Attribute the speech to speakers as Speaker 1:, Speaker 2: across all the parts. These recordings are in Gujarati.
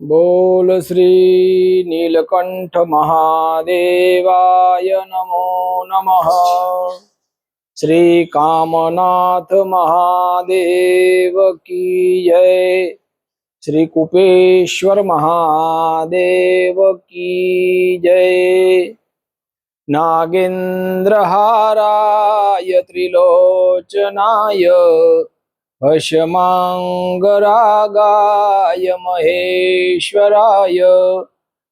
Speaker 1: बोल श्री नीलकंठ महादेवाय नमो नमः। श्री कामनाथ महादेव की जय। श्री कुपेश्वर महादेव की जय। नागेंद्रहाराय त्रिलोचनाय भस्मांगरागाय महेश्वराय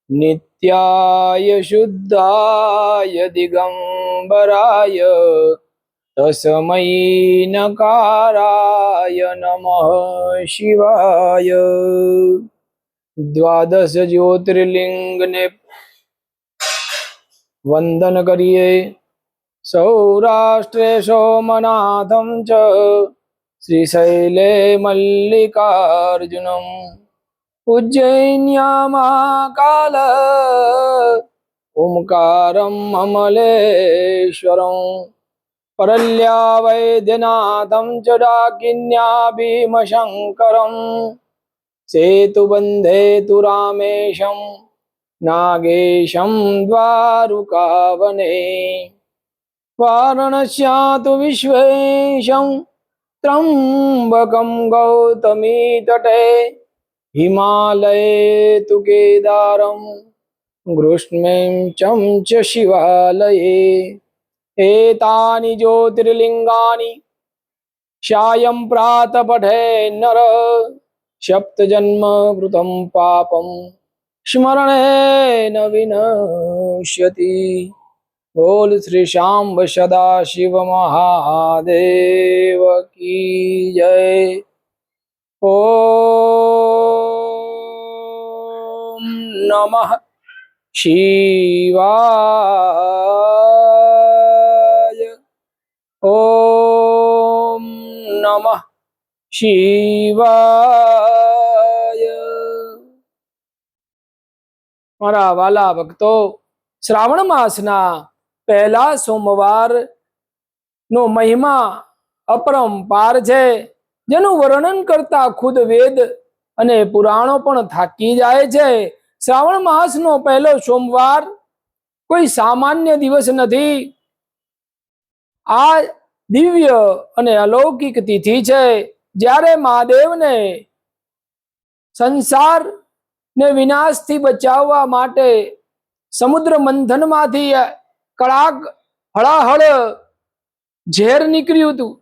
Speaker 1: नित्याय शुद्धाय दिगंबराय तस्मै नकाराय नमः शिवाय। द्वादश ज्योतिर्लिंग ने वंदन करिए। सौराष्ट्रे सोमनाथं च श्रीशैले मल्लिकार्जुनम् उज्जैन्यां महाकाल ओंकारं अमलेश्वरम् परल्या वैद्यनाथं च डाकिन्या भीमशङ्करम् सेतुबन्धे तु रामेशं नागेशं द्वारुकावने वाराणस्यां तु विश्वेशं त्र्यंबकं गौतमी तटे हिमालये तु केदारं ग्रीष्में च शिवालये। एतानि ज्योतिर्लिंगानि सायं प्रातः पठे नर सप्तजन्म कृतं पापं स्मरणेन विनश्यति। बोल श्री शांब सदा शिव महादेव की जय। ओम नमः शिवाय। ओम नमः शिवाय। मारा वाला भक्तो, श्रावण मासना पहला सोमवार नो महिमा अपरंपार छे, जेनु वर्णन करता खुद वेद अने पुराणों पण थाकी जाए छे। श्रावण मास नो पहलो सोमवार कोई सामान्य दिवस नथी। आ दिव्य अने अलौकिक तिथि छे, ज्यारे महादेव ने संसार ने विनाश थी बचाववा माटे समुद्र मंथन मांथी कड़ाक हळाहळ झेर निकळ्युं हतुं,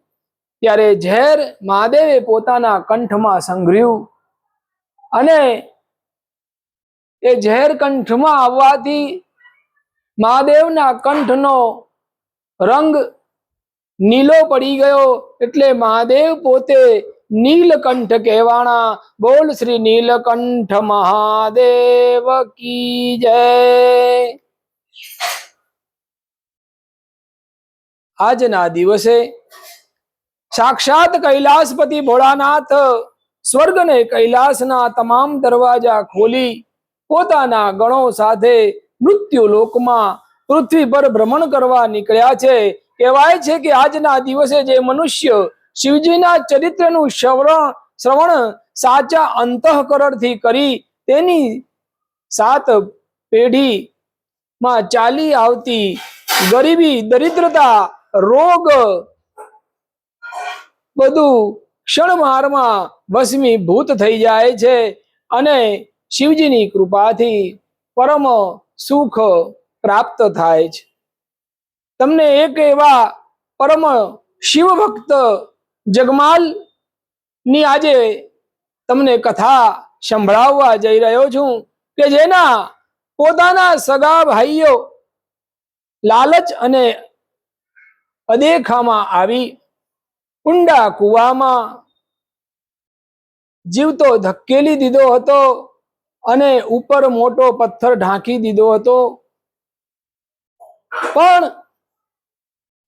Speaker 1: त्यारे झेर महादेवे पोताना कंठमां संघर्युं अने ए झेर कंठमां आववाथी महादेवना कंठनो रंग नीलो पड़ी गयो, एटले महादेव पोते नीलकंठ कहवाणा। बोल श्री नीलकंठ महादेव की जय। આજના દિવસે સાક્ષાત કૈલાસપતિ ભોળાનાથ સ્વર્ગ ને કૈલાસના તમામ દરવાજા ખોલી પોતાના ગણો સાથે મૃત્યુ લોકમાં પૃથ્વી પર ભ્રમણ કરવા નીકળ્યા છે। કહેવાય છે કે આજના દિવસે જે મનુષ્ય શિવજીના ચરિત્રનું શ્રવણ સાચા અંતઃકરણથી કરી તેની 7 પેઢીમાં ચાલી આવતી ગરીબી, દરિદ્રતા, रोग बधु क्षणमारमा भस्मीभूत थई जाए छे अने शिवजीनी कृपाथी परम सुख प्राप्त थाय छे। तमने एक एवा परम शिव भक्त जगमाल नी आजे तमने कथा संभळाववा जई रह्यो छुं के जेना पोताना सगा भाईओ लालच अने अदेखामां आवी ऊंडा कुवामां जीवतो धकेली दीधो हतो अने ऊपर मोटो पत्थर ढांकी दीधो हतो, पण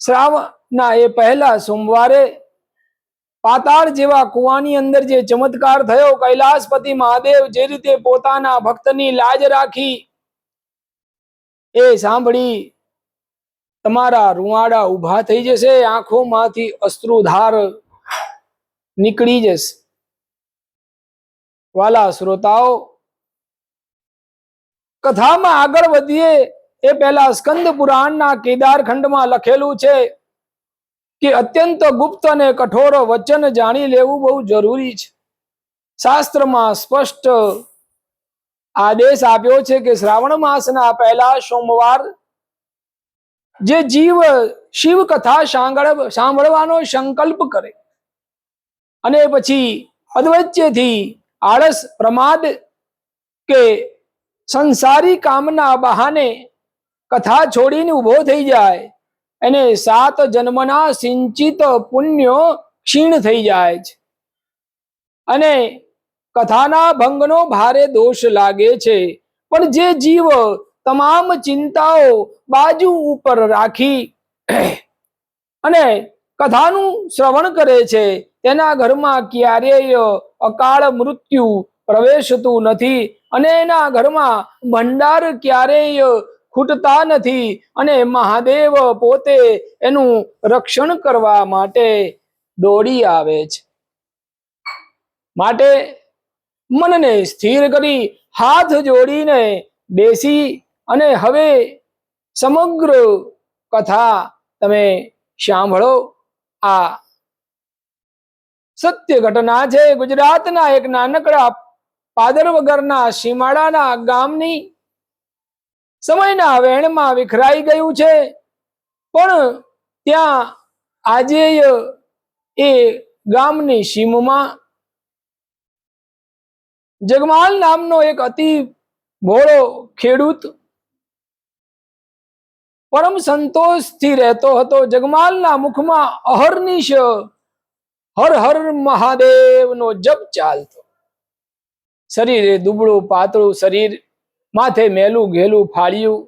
Speaker 1: श्रावणना ए पहला सोमवारे पाताळ जेवा कुवानी अंदर जे चमत्कार थयो, कैलासपति महादेव जे रीते पोताना भक्तनी लाज राखी ए सांभळी तमारा रुवाड़ा उभा थई जशे, आंखोमांथी अश्रुधार निकली जशे। वाला श्रोताओ, કથામાં આગળ વધીએ એ પહેલા સ્કંદ પુરાણના કેદાર ખંડમાં લખેલું છે કે અત્યંત ગુપ્ત અને કઠોર વચન જાણી લેવું બહુ જરૂરી છે. શાસ્ત્રમાં સ્પષ્ટ આદેશ આપ્યો છે કે શ્રાવણ માસના પહેલા સોમવાર જે જીવ શિવ કથા સાંભળવાનો સંકલ્પ કરે અને પછી અધવચ્ચેથી આળસ, પ્રમાદ કે સંસારી કામના બહાને કથા છોડીને ઉભો થઈ જાય એને 7 જન્મના સિંચિત પુણ્યો ક્ષીણ થઈ જાય છે અને કથાના ભંગનો ભારે દોષ લાગે છે. પણ જે જીવ તમામ ચિંતાઓ બાજુ ઉપર રાખી અને કથાનું શ્રવણ કરે છે તેના ઘરમાં ક્યારેય અકાળ મૃત્યુ પ્રવેશતું નથી અને એના ઘરમાં ભંડાર ક્યારેય ખૂટતા નથી અને મહાદેવ પોતે એનું રક્ષણ કરવા માટે દોડી આવે છે. માટે મનને સ્થિર કરી હાથ જોડીને બેસી અને હવે સમગ્ર કથા તમે સાંભળો. આ સત્ય ઘટના છે. ગુજરાતના એક નાનકડા પાદર વગરના સીમાડાના ગામની સમયના વહેણમાં વિખરાઈ ગયું છે, પણ ત્યાં આજે એ ગામની સીમમાં જગમાલ નામનો એક અતિ ભોળો ખેડૂત પરમ સંતોષથી રહેતો હતો. જગમાલના મુખમાં અહર્નિશ હર હર મહાદેવનો જપ ચાલતો. શરીરે દુબળું પાતળું શરીર, માથે મેલું ઘેલું ફાળ્યું,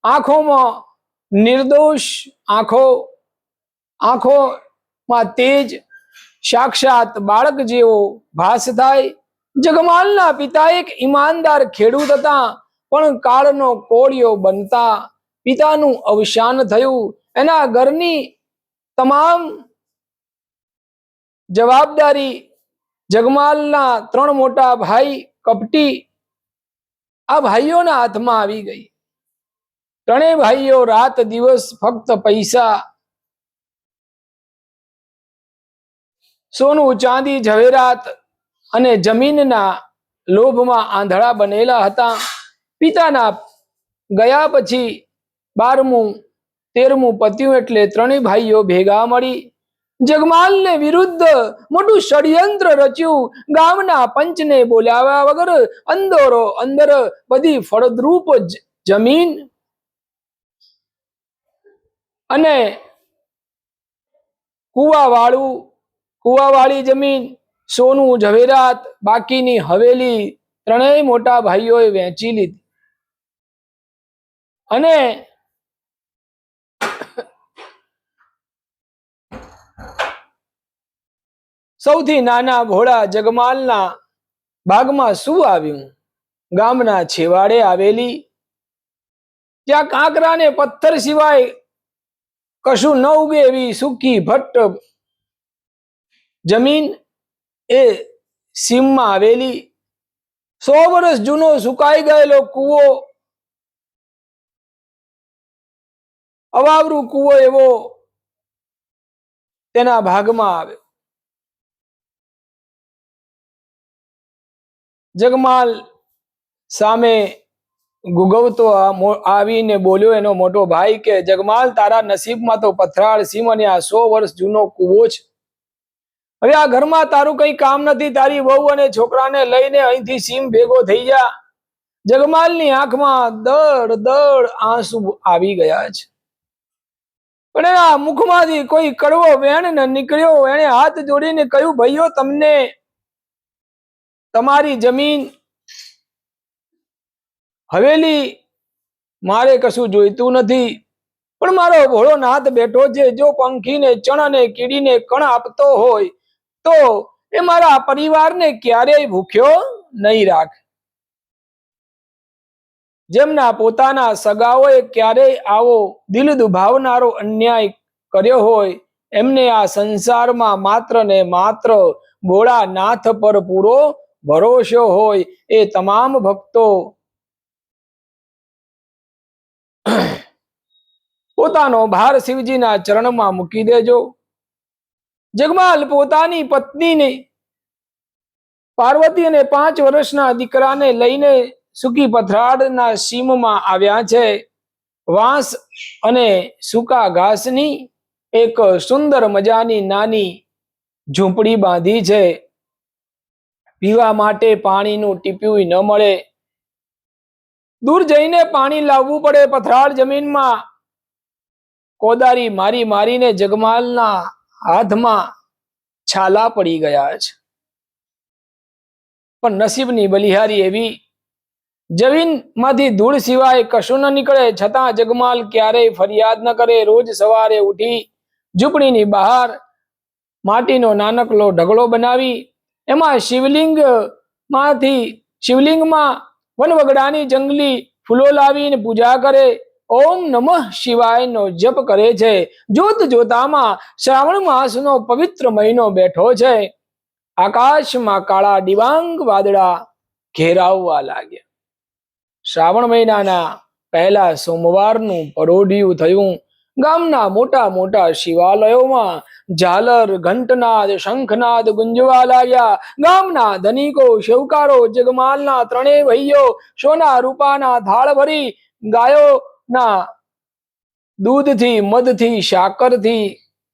Speaker 1: આંખોમાં નિર્દોષ આંખોમાં તેજ, સાક્ષાત બાળક જેવો ભાસ થાય. જગમાલના પિતા એક ઈમાનદાર ખેડૂત હતા, પણ કાળનો કોળિયો બનતા પિતાનું અવસાન થયું. એના ઘરની તમામ જવાબદારી જગમાલના 3 મોટા ભાઈ કપટી આ ભાઈઓના હાથમાં આવી ગઈ. 3 ભાઈઓ રાત દિવસ ફક્ત પૈસા, સોનું ચાંદી ઝવેરાત અને જમીનના લોભમાં આંધળા બનેલા હતા. પિતાના ગયા પછી 12મું 13મું પત્યું એટલે 3 ભાઈઓ ભેગા મળી જગમાલને વિરુદ્ધ મોટું ષડયંત્ર રચ્યું. ગામના પંચને બોલાવ્યા વગર અંદરો અંદર બધી ફળદ્રુપ જમીન અને કુવાવાળી જમીન, સોનું ઝવેરાત, બાકીની હવેલી 3 મોટા ભાઈઓએ વેચી લીધી અને સૌથી નાના ભોળા જગમાલના ભાગમાં શું આવ્યું? ગામના છેવાડે આવેલી, ત્યાં કાંકરા ને પથ્થર સિવાય કશું ન ઉગે એવી સૂકી ભટ્ટ જમીન, એ સીમમાં આવેલી 100 વર્ષ જૂનો સુકાઈ ગયેલો કૂવો, અવાવરું કૂવો એવો તેના ભાગમાં આવ્યો. જગમાલ સામે ગુગવતો આવીને બોલ્યો એનો મોટો ભાઈ કે જગમાલ, તારા નસીબમાં તો પથરાળ સીમ અને આ 100 વર્ષ જૂનો કૂવો છે. હવે આ ઘરમાં તારું કઈ કામ નથી. તારી વહુ અને છોકરાને લઈને અહીંથી સીમ ભેગો થઈ જા. જગમાલની આંખમાં દળ આંસુ આવી ગયા છે, પણ એના મુખમાંથી કોઈ કડવો વેણ ન નીકળ્યો. એને હાથ જોડીને કહ્યું, ભાઈઓ, તમને તમારી જમીન હવેલી મારે કશું જોઈતું નથી, પણ મારો ભોળો નાથ બેઠો છે. જો પંખીને ચણ અને કીડીને કણ આપતો હોય તો એ મારા પરિવારને ક્યારેય ભૂખ્યો નહીં રાખે. જેમના પોતાના સગાઓએ ક્યારેય આવો દિલ દુભાવનારો અન્યાય કર્યો હોય, એમને આ સંસારમાં માત્ર ને માત્ર ભોળા નાથ પર પૂરો ભરોસો હોય. એ તમામ ભક્તો પોતાનો ભાર શિવજીના ચરણમાં મૂકી દેજો. જગમાલ પોતાની પત્નીને પાર્વતી અને 5 વર્ષના દીકરાને લઈને સૂકી પથરાળના સીમમાં આવ્યા છે. વાંસ અને સૂકા ઘાસની એક સુંદર મજાની નાની ઝૂંપડી બાંધી છે. પીવા માટે પાણીનું ટીપ્યું ન મળે, દૂર જઈને પાણી લાવવું પડે. પથરાળ જમીનમાં કોદારી મારી મારીને જગમાલના હાથમાં છાલા પડી ગયા છે. પણ નસીબની બલિહારી એવી, જમીનમાંથી ધૂળ સિવાય કશું ન નીકળે. છતાં જગમાલ ક્યારેય ફરિયાદ ન કરે. રોજ સવારે ઉઠી ઝૂંપડીની બહાર માટીનો નાનકડો ઢગલો બનાવી એમાં શિવલિંગમાં વનવગડાની જંગલી ફૂલો લાવીને પૂજા કરે. ઓમ નમઃ શિવાયનો જપ કરે છે. જોત જોતામાં શ્રાવણ માસનો પવિત્ર મહિનો બેઠો છે. આકાશમાં કાળા ડિબાંગ વાદળા ઘેરાવવા લાગ્યા. શ્રાવણ મહિનાના પહેલા સોમવારનું પરોઢિયું થયું. ગામના મોટા મોટા શિવાલયોમાં ઝાલર, ઘંટનાદ, શંખનાદ ગુંજવા લાગ્યા. ગામના ધનિકો, શેવકારો જગમાલના 3 ભાઈઓ સોના રૂપાના થાળ ભરી ગાયોના દૂધથી, મધથી, સાકરથી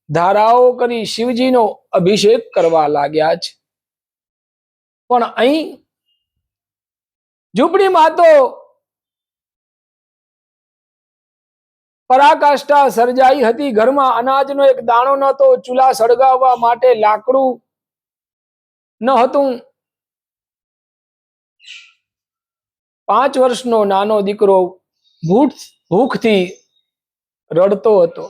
Speaker 1: ધારાઓ કરી શિવજીનો અભિષેક કરવા લાગ્યા છે. પણ અહીં ઝૂંપડીમાં તો પરાકાષ્ઠા સર્જાઈ હતી. ઘરમાં અનાજનો એક દાણો નહોતો. ચૂલા સળગાવવા માટે લાકડું ન હતું. 5 વર્ષનો નાનો દીકરો ભૂખથી રડતો હતો.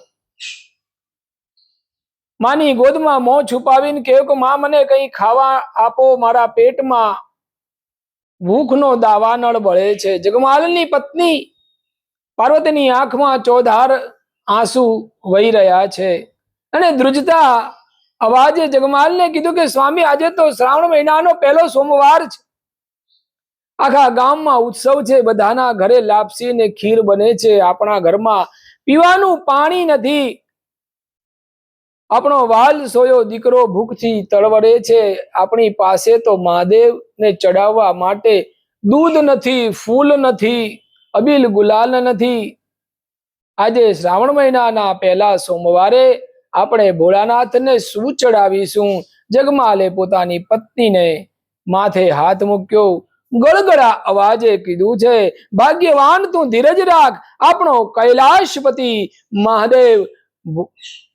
Speaker 1: માની ગોદમાં મોં છુપાવીને કહ્યું કે માં, મને કંઈ ખાવા આપો, મારા પેટમાં ભૂખનો દાવાનળ બળે છે. જગમાલની પત્ની પાર્વતીની આંખમાં ચોધાર આંસુ વહી રહ્યા છે અને ધ્રુજતા અવાજે જગમાલને કીધું કે સ્વામી, આજે તો શ્રાવણ મહિનાનો પહેલો સોમવાર છે. આખા ગામમાં ઉત્સવ છે. બધાના ઘરે લાપસી ને ખીર બને છે. આપણા ઘરમાં પીવાનું પાણી નથી. આપણો વાલ સોયો દીકરો ભૂખથી તળવળે છે. આપણી પાસે તો મહાદેવને ચડાવવા માટે દૂધ નથી, ફૂલ નથી, અબીલ ગુલાલ નથી. આજે શ્રાવણ મહિનાના પહેલા સોમવારે આપણે ભોળાનાથને શું ચડાવીશું? જગમાલે પોતાની પત્નીને માથે હાથ મૂક્યો. ગળગળા અવાજે કીધું છે, ભાગ્યવાન તું, ધીરજ રાખ. આપણો કૈલાશપતિ મહાદેવ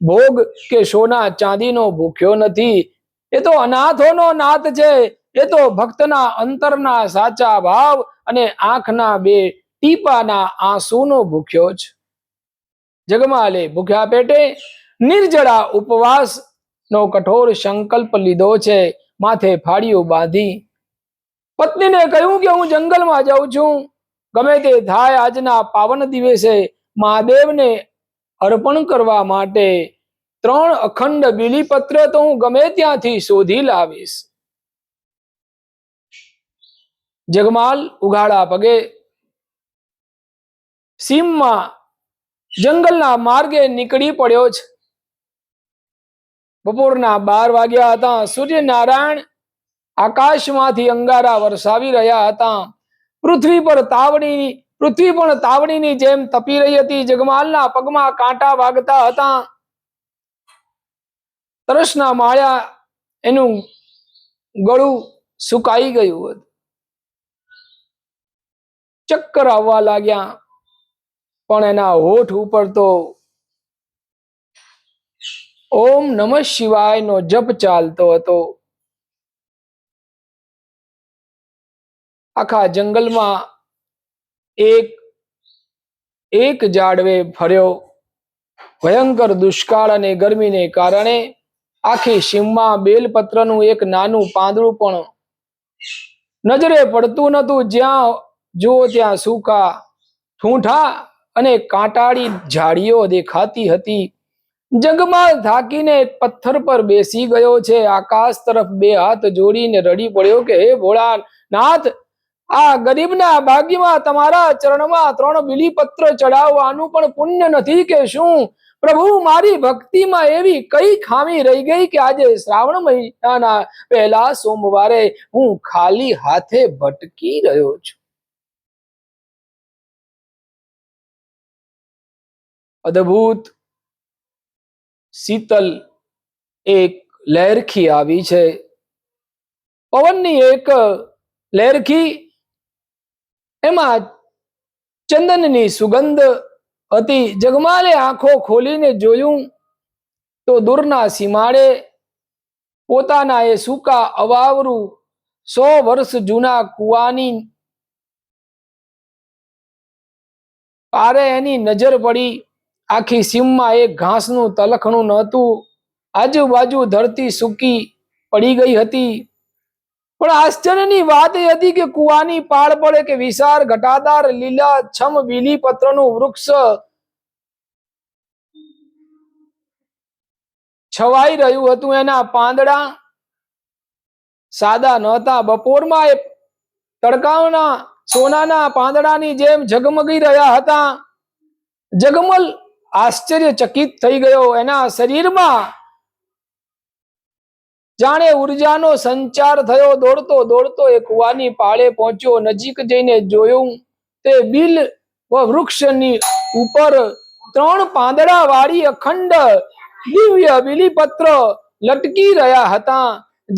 Speaker 1: ભોગ કે સોના ચાંદીનો ભૂખ્યો નથી. એ તો અનાથોનો નાથ છે. એ તો ભક્તના અંતરના સાચા ભાવ અને આંખના 2 ટીપાના આંસુનો ભૂખ્યો છે. જગમાલે ભૂખ્યા પેટે નિર્જળા ઉપવાસનો કઠોર સંકલ્પ લીધો છે. માથે ફાળીઓ બાંધી પત્નીને કહ્યું કે હું જંગલમાં જાઉં છું. ગમે તે થાય, આજના પાવન દિવસે મહાદેવને અર્પણ કરવા માટે 3 અખંડ બીલીપત્ર તો હું ગમે ત્યાંથી શોધી લાવીશ. જગમાલ ઉઘાડા પગે સીમમાં જંગલના માર્ગે નીકળી પડ્યો છે. બપોરના 12 વાગ્યા હતા. સૂર્યનારાયણ આકાશમાંથી અંગારા વરસાવી રહ્યા હતા. પૃથ્વી પણ તાવડીની જેમ તપી રહી હતી. જગમાલના પગમાં કાંટા વાગતા હતા. તરસના માળ્યા એનું ગળું સુકાઈ ગયું હતું. ચક્કર આવવા લાગ્યા. પણ એના હોઠ ઉપર તો ઓમ નમઃ શિવાયનો જપ ચાલતો હતો. આખા જંગલમાં એક ઝાડવે ફર્યો. ભયંકર દુષ્કાળ અને ગરમીને કારણે આખી સીમમાં બેલપત્રનું એક નાનું પાંદડું પણ નજરે પડતું નહોતું. જ્યાં જુઓ ત્યાં સૂકા ઠૂંઠા અને કાંટાળી ઝાડીઓ દેખાતી હતી. જગમાલ થાકીને પથ્થર પર બેસી ગયો છે. આકાશ તરફ 2 હાથ જોડીને રડી પડ્યો કે હે ભોળાનાથ, આ ગરીબના ભાગ્યમાં તમારા ચરણમાં 3 બીલીપત્ર ચડાવવાનું પણ પુણ્ય નથી કે શું? પ્રભુ, મારી ભક્તિમાં એવી કઈ ખામી રહી ગઈ કે આજે શ્રાવણ મહિનાના પહેલા સોમવારે હું ખાલી હાથે ભટકી રહ્યો છું? અદ્ભુત શીતલ એક લહેરખી આવી છે. પવનની એક લહેરખી, એમાં ચંદનની સુગંધ હતી. જગમાલે આંખો ખોલીને જોયું તો દૂરના સીમાડે પોતાના એ સૂકા અવાવરું 100 વર્ષ જૂના કુવાની પારે એની નજર પડી. આખી સીમમાં એક ઘાસનું તલખણું નહોતું. આજુબાજુ ધરતી સૂકી પડી ગઈ હતી. પણ આશ્ચર્યની વાત એ હતી કે કુવાની પાળ પડે કે વિશાળ ઘટાદાર લીલા છમ બીલીપત્રનું વૃક્ષ છવાઈ રહ્યું હતું. એના પાંદડા સાદા નહોતા. બપોરમાં એ તડકાના સોનાના પાંદડાની જેમ ઝગમગી રહ્યા હતા. જગમલ આશ્ચર્યચકિત થઈ ગયો. એના શરીરમાં જાણે ઉર્જાનો સંચાર થયો. દોડતો દોડતો એ કુવાની પાળે પહોંચ્યો. નજીક જઈને જોયું તે બિલ વૃક્ષની ઉપર 3 પાંદડા વાળી અખંડ દિવ્ય બીલીપત્ર લટકી રહ્યા હતા.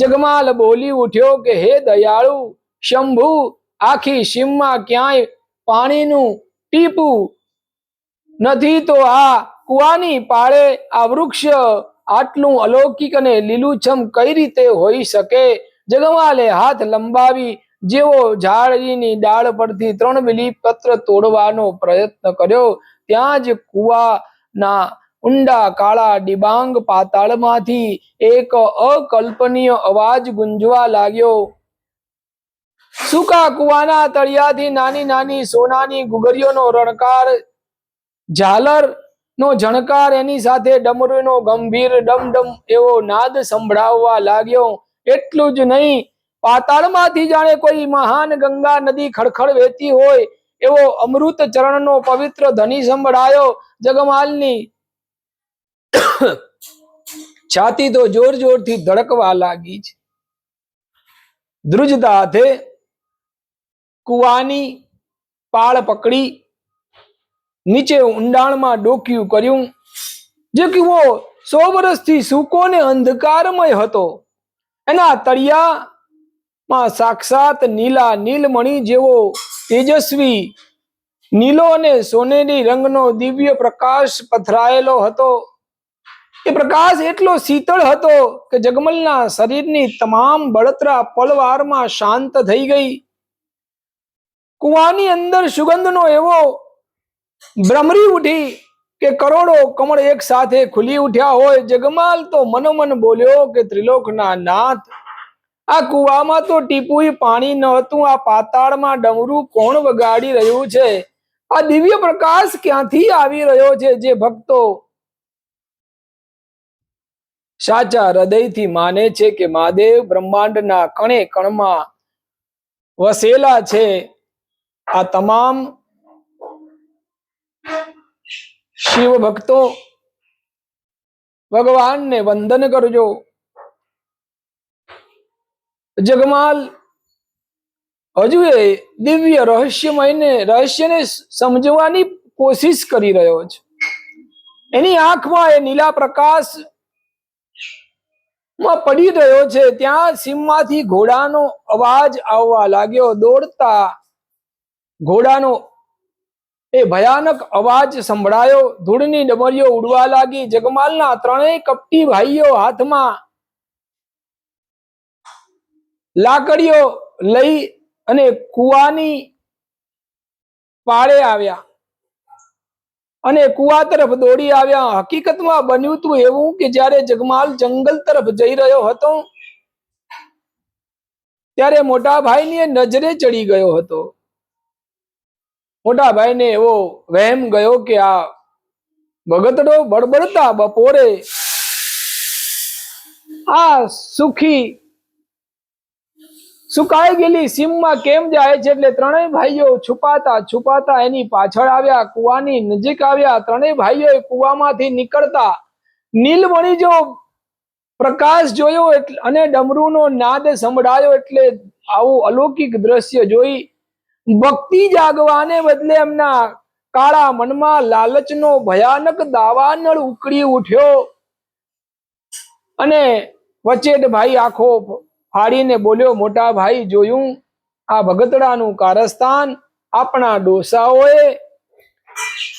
Speaker 1: જગમાલ બોલી ઉઠ્યો કે હે દયાળુ શંભુ, આખી સીમમાં ક્યાંય પાણીનું ટીપું નથી તો આ કુવાની પાળે આ વૃક્ષ આટલું અલૌકિક અને લીલુંછમ કઈ રીતે હોઈ શકે? જગમાલે હાથ લંબાવી જેવો ઝાડની ડાળ પરથી 3 બીલીપત્ર તોડવાનો પ્રયત્ન કર્યો, ત્યાં જ કુવાના ઊંડા કાળા ડિબાંગ પાતાળમાંથી એક અકલ્પનીય અવાજ ગુંજવા લાગ્યો. સૂકા કુવાના તળિયાથી નાની નાની સોનાની ગુગરીઓનો રણકાર, ઝાલર નો ઝણકાર, એની સાથે ડમરૂનો ગંભીર ડમડમ એવો નાદ સંભળાવવા લાગ્યો. એટલું જ નહીં, પાતાળમાંથી જાણે કોઈ મહાન ગંગા નદી ખડખડ વહેતી હોય એવો અમૃત ચરણનો પવિત્ર ધ્વનિ સંભળાયો. જગમાલની છાતી તો જોર જોરથી ધડકવા લાગી છે. ધ્રુજતા હાથે કુવાની પાળ પકડી નીચે ઊંડાણમાં ડોક્યું કર્યું. જે કુવો 100 વર્ષથી સૂકો ને અંધકારમય હતો, એના તળિયામાં સાક્ષાત નીલા નીલમણિ જેવો તેજસ્વી નીલો અને સોનેરી રંગનો દિવ્ય પ્રકાશ પથરાયેલો હતો. એ પ્રકાશ એટલો શીતળ હતો કે જગમલના શરીરની તમામ બળતરા પળવારમાં શાંત થઈ ગઈ. કુવાની અંદર સુગંધનો એવો ભ્રમરી ઉઠી કે કરોડો કમળ એક સાથે ખુલી ઉઠ્યા હોય. જગમાલ તો મનોમન બોલ્યો કે ત્રિલોકના નાથ, આ કુવામાં તો ટીપુય પાણી ન હતું. આ પાતાળમાં ડમરું કોણ વગાડી રહ્યું છે? આ દિવ્ય પ્રકાશ ક્યાંથી આવી રહ્યો છે? જે ભક્તો સાચા હૃદયથી માને છે કે મહાદેવ બ્રહ્માંડના કણે કણમાં વસેલા છે, આ તમામ શિવ ભક્તો ભગવાનને વંદન કરજો. જગમાલ હજુ એ દિવ્ય રહસ્યને સમજવાની કોશિશ કરી રહ્યો છે. એની આંખમાં એ નીલા પ્રકાશ માં પડી રહ્યો છે. ત્યાં સીમમાંથી ઘોડાનો અવાજ આવવા લાગ્યો. દોડતા ઘોડાનો એ ભયાનક અવાજ સંભળાયો. ધૂળની ડમરીઓ ઉડવા લાગી. જગમાલના 3 કપટી ભાઈઓ હાથમાં લાકડીઓ લઈ અને કુવાની પાળે આવ્યા અને કુવા તરફ દોડી આવ્યા. હકીકતમાં બન્યું હતું એવું કે જ્યારે જગમાલ જંગલ તરફ જઈ રહ્યો હતો ત્યારે મોટા ભાઈની નજરે ચડી ગયો હતો. મોટા ભાઈને એવો વહેમ ગયો કે આ ભગતડો બળબડતા બપોરે આ સુખી સુકાઈ ગયેલી સીમમાં કેમ જાય છે? એટલે ત્રણેય ભાઈઓ છુપાતા છુપાતા એની પાછળ આવ્યા, કુવાની નજીક આવ્યા. ત્રણેય ભાઈઓ કુવામાંથી નીકળતા નીલમણી જો પ્રકાશ જોયો અને ડમરૂનો નાદ સંભળાયો, એટલે આવું અલૌકિક દ્રશ્ય જોઈ ભક્તિ જાગવાને બદલે એમના કાળા મનમાં લાલચનો ભયાનક દાવાનળ ઉકળી ઉઠ્યો. અને વચેટ ભાઈ આંખો ફાડીને બોલ્યો, મોટા ભાઈ, જોયું આ ભગતડાનું કારસ્તાન? આપણા ડોસાઓએ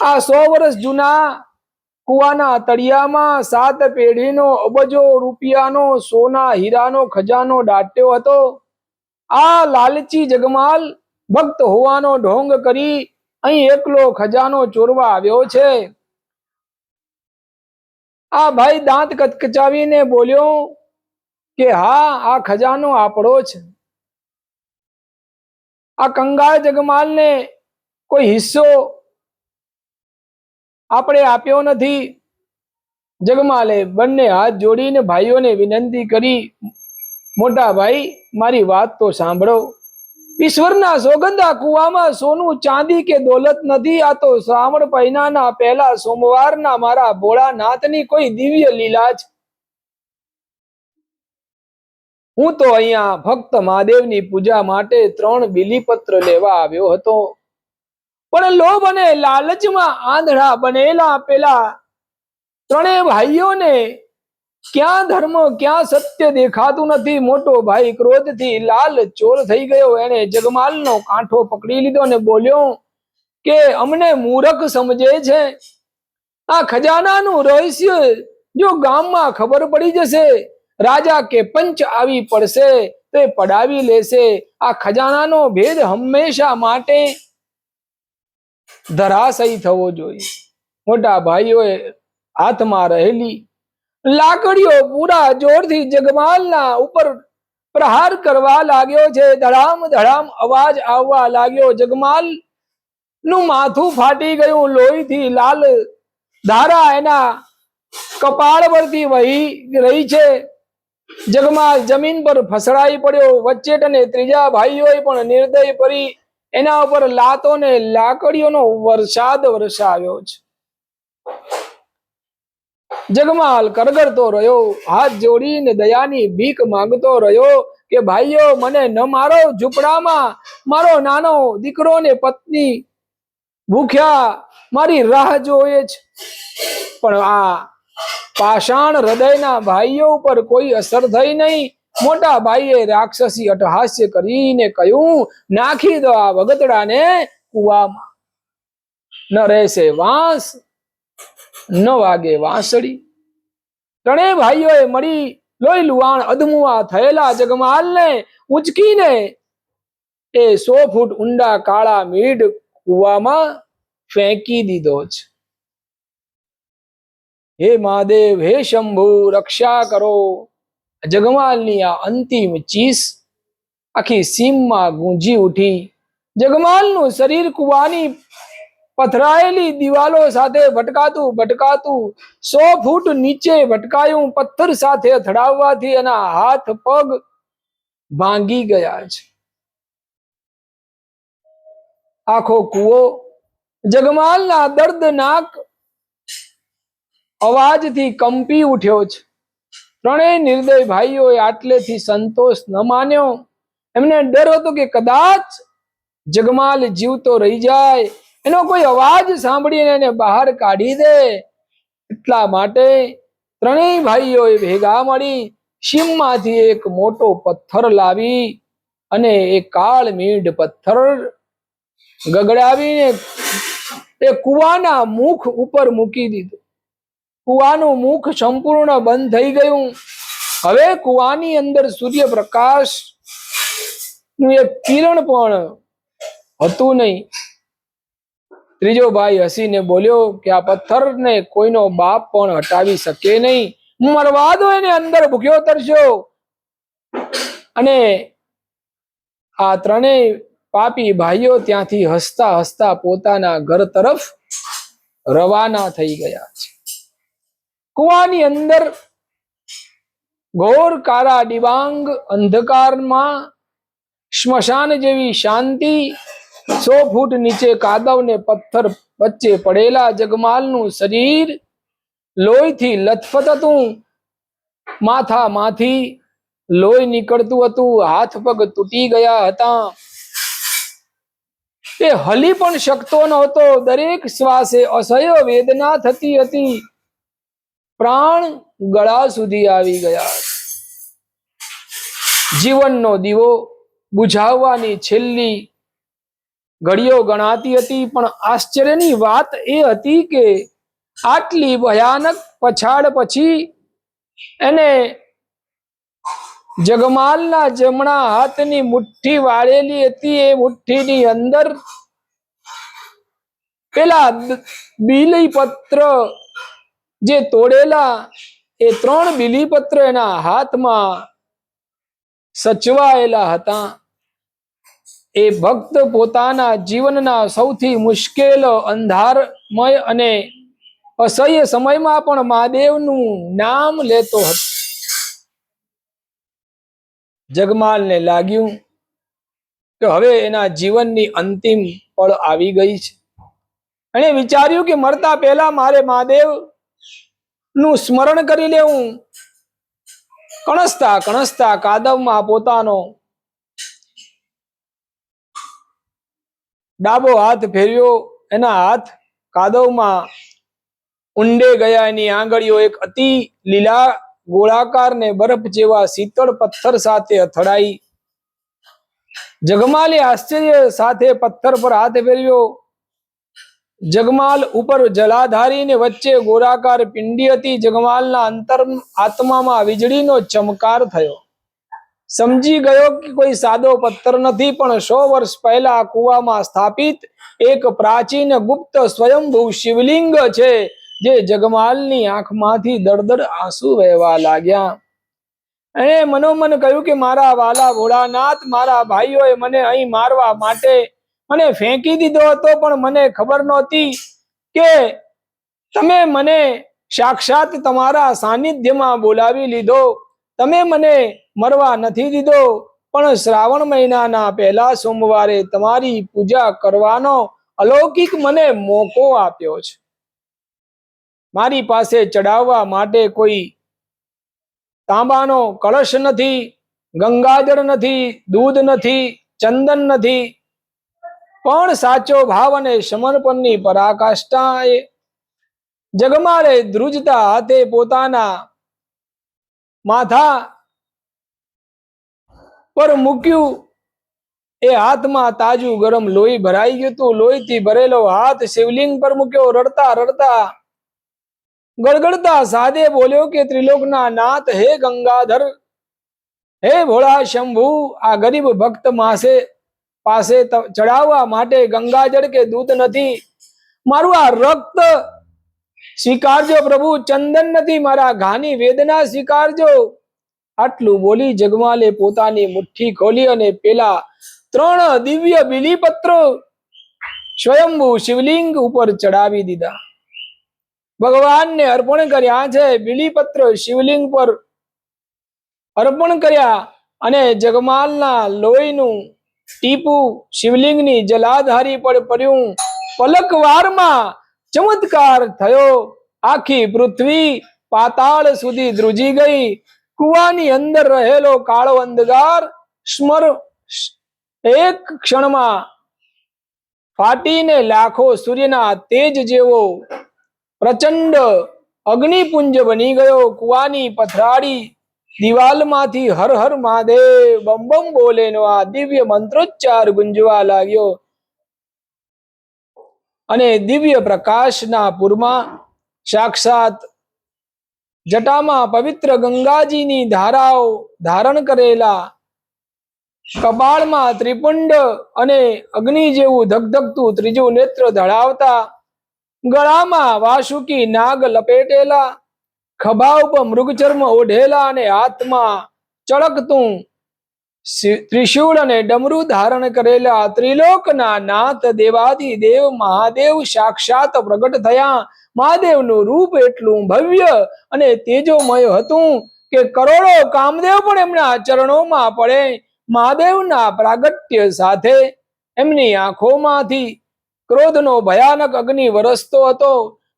Speaker 1: આ 100 વર્ષ જૂના કુવાના તળિયામાં 7 પેઢીનો અબજો રૂપિયાનો સોના હીરાનો ખજાનો દાટ્યો હતો. આ લાલચી જગમાલ ભક્ત હોવાનો ઢોંગ કરી અહીં એકલો ખજાનો ચોરવા આવ્યો છે. આ ભાઈ દાંત કચકચાવીને બોલ્યો કે હા, આ ખજાનો આપણો છે. આ કંગાળ જગમાલને કોઈ હિસ્સો આપણે આપ્યો નથી. જગમાલે બંને હાથ જોડીને ભાઈઓને વિનંતી કરી, મોટા ભાઈ, મારી વાત તો સાંભળો. ઈશ્વરના સોગંદા કુવામાં સોનું ચાંદી કે દોલત નથી. આ તો શ્રાવણ મહિનાના પહેલા સોમવારના મારા ભોળાનાથની કોઈ દિવ્ય લીલા છે. હું તો અહીંયા ભક્ત મહાદેવની પૂજા માટે 3 બીલીપત્ર લેવા આવ્યો હતો, પણ લોભ અને લાલચમાં આંધળા બનેલા પેલા ત્રણેય ભાઈઓને ક્યાં ધર્મ ક્યાં સત્ય દેખાતું નથી. મોટો ભાઈ ક્રોધથી લાલ ચોર થઈ ગયો. એને જગમાલનો કાંઠો પકડી લીધો અને બોલ્યો કે અમને મૂર્ખ સમજે છે. આ ખજાનાનું રહસ્ય જો ગામમાં ખબર પડી જશે, રાજા કે પંચ આવી પડશે તો એ પડાવી લેશે. આ ખજાનાનો ભેદ હંમેશા માટે ધરાશયી થવો જોઈએ. મોટા ભાઈઓએ હાથમાં રહેલી લાકડીઓ પૂરા જોરથી જગમાલના ઉપર પ્રહાર કરવા લાગ્યો છે. ધડામ ધડામ અવાજ આવવા લાગ્યો. જગમાલ નું માથું ફાટી ગયું. લોહીથી લાલ ધારા એના કપાળ પરથી વહી રહી છે. જગમાલ જમીન પર ફસડાઈ પડ્યો. વચ્ચેટ અને ત્રીજા ભાઈઓએ પણ નિર્દય પડી એના ઉપર લાતો ને લાકડીઓનો વરસાદ વરસાવ્યો છે. જગમાલ કરગરતો રહ્યો, હાથ જોડીને દયાની ભીખ માંગતો રહ્યો કે ભાઈઓ, મને ન મારો. ઝૂંપડામાં મારો નાનો દીકરો ને પત્ની ભૂખ્યા મારી રાહ જોવે છે. પણ આ પાષાણ હૃદયના ભાઈઓ ઉપર કોઈ અસર થઈ નહીં. મોટા ભાઈએ રાક્ષસી અટહાસ્ય કરીને કહ્યું, નાખી દો આ ભગતડાને કુવામાં. ન રહેશે વાંસ, ન વાગે વાંસળી. ત્રણેય ભાઈઓએ મળી લોહી લુહાણ અધમુઆ થયેલા જગમાલને ઉચકીને એ 100 ફૂટ ઊંડા કાળા મીડ કુવામાં ફેંકી દીધો છે. હે મહાદેવ, હે શંભુ, રક્ષા કરો. જગમાલની આ અંતિમ ચીસ આખી સીમમાં ગુંજી ઉઠી. જગમાલનું શરીર કુવાની પથરાયેલી દિવાલો સાથે ભટકાતું ભટકાતું 100 ફૂટ નીચે ભટકાયું. પથ્થર સાથે અથડાવવાથી એના હાથ પગ ભાંગી ગયા છે. આખો કૂવો જગમાલના દર્દનાક અવાજથી કંપી ઉઠ્યો છે. ત્રણેય નિર્દય ભાઈઓએ આટલેથી સંતોષ ન માન્યો. એમને ડર હતો કે કદાચ જગમાલ જીવતો રહી જાય, એનો કોઈ અવાજ સાંભળીને એને બહાર કાઢી દે. એટલા માટે ત્રણેય ભાઈઓએ ભેગા મળી સીમમાંથી એક મોટો પથ્થર લાવી અને એ કાળ મીંડ પથ્થર ગગડાવીને એ કુવાના મુખ ઉપર મૂકી દીધું. કુવાનું મુખ સંપૂર્ણ બંધ થઈ ગયું. હવે કુવાની અંદર સૂર્યપ્રકાશ નું એક કિરણ પણ હતું નહીં. ત્રીજો ભાઈ હસીને બોલ્યો કે આ પથ્થરને કોઈનો બાપ પણ હટાવી શકે નહીં. મરવા દો એને, અંદર ભૂખ્યો તરસ્યો. અને આ ત્રણેય પાપી ભાઈઓ ત્યાંથી હસતા હસતા પોતાના ઘર તરફ રવાના થઈ ગયા છે. કુવાની અંદર ઘોર કાળા ડિબાંગ અંધકારમાં સ્મશાન જેવી શાંતિ. 100 ફૂટ નીચે કાદવ ને પથ્થર વચ્ચે પડેલા જગમાલનું શરીર લોહીથી લથપથ હતું. માથામાંથી લોહી નીકળતું હતું. હાથ પગ તૂટી ગયા હતા. તે હલી પણ શકતો નહોતો. દરેક શ્વાસે અસહ્ય વેદના થતી હતી. પ્રાણ ગળા સુધી આવી ગયા. જીવનનો દીવો બુઝાવવાની છેલ્લી ઘડીઓ ગણાતી હતી. પણ આશ્ચર્યની વાત એ હતી કે આટલી ભયાનક પછાડ પછી એને જગમાલના જમણા હાથની મુઠ્ઠી વાળેલી હતી. એ મુઠ્ઠીની અંદર પેલા બીલીપત્ર જે તોડેલા એ 3 બીલીપત્ર એના હાથમાં સચવાયેલા હતા. એ ભક્ત પોતાના જીવનના સૌથી મુશ્કેલ, અંધારમય અને અસહ્ય સમયમાં પણ મહાદેવનું નામ લેતો હતો. જગમાલને લાગ્યું કે હવે એના જીવનની અંતિમ પળ આવી ગઈ છે. એણે વિચાર્યું કે મરતા પહેલા મારે મહાદેવ નું સ્મરણ કરી લેવું. કણસતા કણસતા કાદવમાં પોતાનો ડાબો હાથ ફેર્યો. એના હાથ કાદવમાં ઊંડે ગયા. એની આંગળીઓ એક અતિ લીલા ગોળાકાર ને બરફ જેવા શીતળ પથ્થર સાથે અથડાઈ. જગમાલે આશ્ચર્ય સાથે પથ્થર પર હાથ ફેર્યો. જગમાલ ઉપર જલાધારી ને વચ્ચે ગોળાકાર પિંડી હતી. જગમાલના અંતર આત્મામાં વીજળીનો ચમકાર થયો. સમજી ગયો કે કોઈ સાદો પથ્થર નથી, પણ 100 વર્ષ પહેલા કુવામાં સ્થાપિત એક પ્રાચીન ગુપ્ત સ્વયંભૂ શિવલિંગ છે. જે જગમાલની આંખમાંથી દળદળ આંસુ વહેવા લાગ્યા. એણે મનોમન કહ્યું કે મારા વાલા ભોળાનાથ, મારા ભાઈઓએ મને અહીં મારવા માટે મને ફેંકી દીધો હતો, પણ મને ખબર નહોતી કે તમે મને સાક્ષાત તમારા સાનિધ્યમાં બોલાવી લીધો. તમે મને મરવા નથી દીધો, પણ શ્રાવણ મહિનાના પહેલા સોમવારે તમારી પૂજા કરવાનો અલૌકિક મને મોકો આપ્યો છે. મારી પાસે ચડાવવા માટે કોઈ તાંબાનો કળશ નથી, ગંગાજળ નથી, દૂધ નથી, ચંદન નથી, પણ સાચો ભાવ અને સમર્પણની પરાકાષ્ઠાએ જગમાલે ધ્રુજતા હાથે પોતાના માથા પર મૂક્યું. એ હાથમાં તાજું ગરમ લોહી ભરાઈ ગયું હતું. લોહીથી ભરેલો હાથ શિવલિંગ પર મૂક્યો. રડતા રડતા ગળગળતા સાદે બોલ્યો કે ત્રિલોકના નાથ, હે ગંગાધર, હે ભોળા શંભુ, આ ગરીબ ભક્ત પાસે ચડાવવા માટે ગંગાજળ કે દૂધ નથી. મારું આ રક્ત સ્વીકારજો પ્રભુ. ચંદન નથી, મારા ઘાની વેદના સ્વીકારજો. આટલું બોલી જગમાલે પોતાની મુઠ્ઠી ખોલી અને પેલા 3 દિવ્ય બીલીપત્રો સ્વયંભૂ શિવલિંગ ઉપર ચડાવી દીધા. ભગવાનને અર્પણ કર્યા છે. બીલીપત્ર શિવલિંગ પર અર્પણ કર્યા અને જગમાલના લોહીનું ટીપું શિવલિંગની જલાધારી પર પડ્યું. પલકવારમાં ચમત્કાર થયો. આખી પૃથ્વી પાતાળ સુધી ધ્રુજી ગઈ. કુવાની અંદર રહેલો કાળો અંધકાર એક ક્ષણમાં ફાટીને લાખો સૂર્યના તેજ જેવો પ્રચંડ અગ્નિપુંજ બની ગયો. કુવાની પથરાળી દિવાલમાંથી હર હર મહાદેવ બમ બમ બોલેનો આ દિવ્ય મંત્રોચ્ચાર ગુંજવા લાગ્યો અને દિવ્ય પ્રકાશના પૂરમાં સાક્ષાત જટામાં પવિત્ર ગંગાજીની ધારાઓ ધારણ કરેલા, કપાળમાં ત્રિપુંડ અને અગ્નિ જેવું ધગધગતું ત્રીજું નેત્ર ધડાવતા, ગળામાં વાસુકી નાગ લપેટેલા, ખભા ઉપર મૃગચર્મ ઓઢેલા અને હાથમાં ચળકતું ત્રિશૂળ અને ડમરું ધારણ કરેલા ત્રિલોકના નાથ દેવાદી દેવ મહાદેવ સાક્ષાત પ્રગટ થયા. મહાદેવનું રૂપ એટલું ભવ્ય અને તેજોમય હતું કે કરોડો કામદેવ પણ એમના ચરણોમાં પડે. મહાદેવના પ્રાગટ્ય સાથે એમની આંખોમાંથી ક્રોધનો ભયાનક અગ્નિ વરસતો હતો.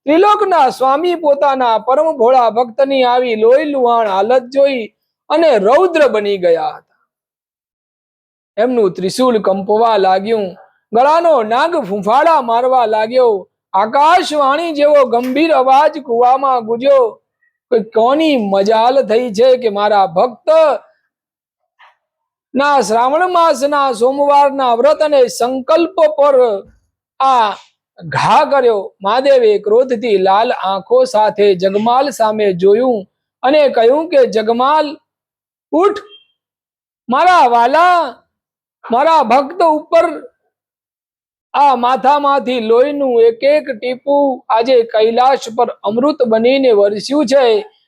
Speaker 1: ત્રિલોકના સ્વામી પોતાના પરમ ભોળા ભક્તની આવી લોહી લુહાણ હાલત જોઈ અને રૌદ્ર બની ગયા હતા. એમનું ત્રિશૂલ કંપવા લાગ્યું, ગળાનો નાગ ફૂંફાડા મારવા લાગ્યો, આકાશવાણી જેવો ગંભીર અવાજ કુવામાં ગુંજ્યો. કોની મજાલ થઈ છે કે મારા ભક્ત ના શ્રાવણ માસના સોમવારના વ્રત અને સંકલ્પ પર આ ઘા કર્યો. મહાદેવે ક્રોધથી લાલ આંખો સાથે જગમાલ સામે જોયું અને કહ્યું કે જગમાલ ઉઠ, મારા વાલા, મારા ભક્ત ઉપર આ માથામાંથી લોહીનું એક એક ટીપું આજે કૈલાશ પર અમૃત બનીને વરસ્યું છે.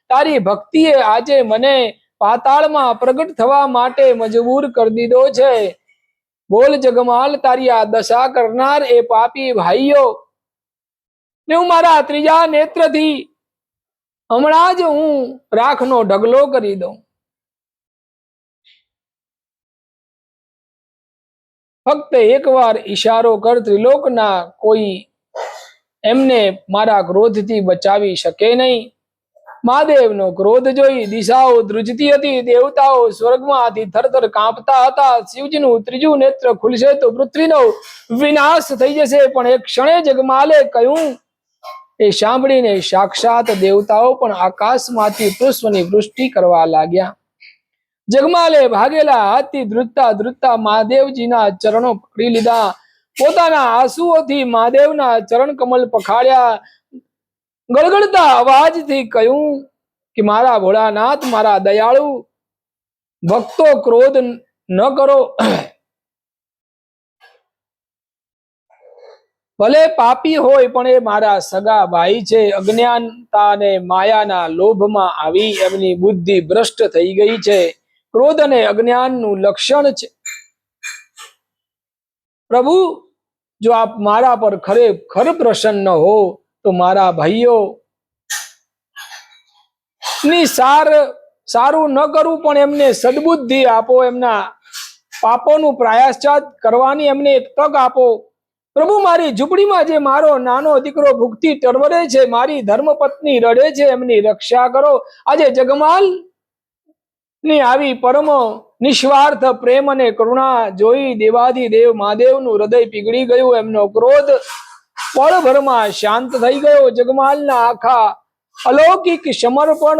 Speaker 1: તારી ભક્તિએ આજે મને પાતાળમાં પ્રગટ થવા માટે મજબૂર કરી દીધો છે. બોલ જગમાલ, તારી આ દશા કરનાર એ પાપી ભાઈઓ ને હું મારા ત્રીજા નેત્રથી હમણાં જ હું રાખનો ઢગલો કરી દઉં. ફક્ત એકવાર ઈશારો કર, ત્રિલોકના કોઈ એમને મારા ક્રોધથી બચાવી શકે નહીં. મહાદેવનો ક્રોધ જોઈ દિશાઓ ધ્રુજતી હતી. દેવતાઓ સ્વર્ગમાંથી થરથર કાંપતા હતા. શિવજીનું ત્રીજું નેત્ર ખુલશે તો પૃથ્વીનો વિનાશ થઈ જશે. પણ એક ક્ષણે જગમાલે કહ્યું, એ સાંભળીને સાક્ષાત દેવતાઓ પણ આકાશમાંથી પુષ્પની વૃષ્ટિ કરવા લાગ્યા. જગમાલે ભાગેલા હાથથી ધ્રુજતા ધ્રુજતા મહાદેવજીના ચરણો પકડી લીધા. પોતાના આંસુઓથી મહાદેવના ચરણ કમલ પખાડ્યા. ગળગળતા અવાજથી કહ્યું કે મારા ભોળાનાથ, મારા દયાળુ ભક્તો, ક્રોધ ન કરો. ભલે પાપી હોય પણ એ મારા સગા ભાઈ છે. અજ્ઞાનતા અને માયાના લોભમાં આવી એમની બુદ્ધિ ભ્રષ્ટ થઈ ગઈ છે. ક્રોધ અને અજ્ઞાનનું લક્ષણ છે. પ્રભુ, જો આપ મારા પર ખરેખર પ્રસન્ન હો તો મારા ભાઈઓ ની સારું ન કરું પણ એમને સદબુદ્ધિ આપો. એમના પાપોનું પ્રાયશ્ચિત કરવાની એમને એક તક આપો. પ્રભુ, મારી ઝૂંપડીમાં જે મારો નાનો દીકરો ભૂખથી ટળવળે છે, મારી ધર્મપત્ની રડે છે, એમની રક્ષા કરો. આજે જગમાલ ની આવી પરમ નિસ્વાર્થ પ્રેમ અને કરુણા જોઈ દેવાધિદેવ મહાદેવનું હૃદય પીગળી ગયું. એમનો ક્રોધ પળભરમાં શાંત થઈ ગયો. જગમાલના આખા અલૌકિક સમર્પણ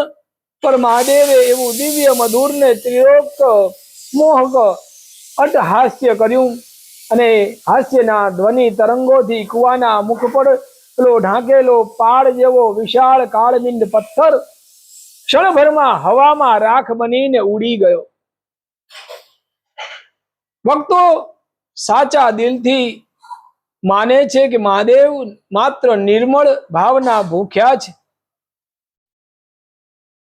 Speaker 1: પર મહાદેવે એવું દિવ્ય મધુર ને ત્રિલોક મોહક અટહાસ્ય કર્યું અને હાસ્યના ધ્વનિ તરંગોથી કુવાના મુખ પર પેલો ઢાંકેલો પાડ જેવો વિશાળ કાળબિંદ પથ્થર ક્ષણભરમાં હવામાં રાખ બનીને ઉડી ગયો. ભક્તો સાચા દિલથી માને છે કે મહાદેવ માત્ર નિર્મળ ભાવના ભૂખ્યા છે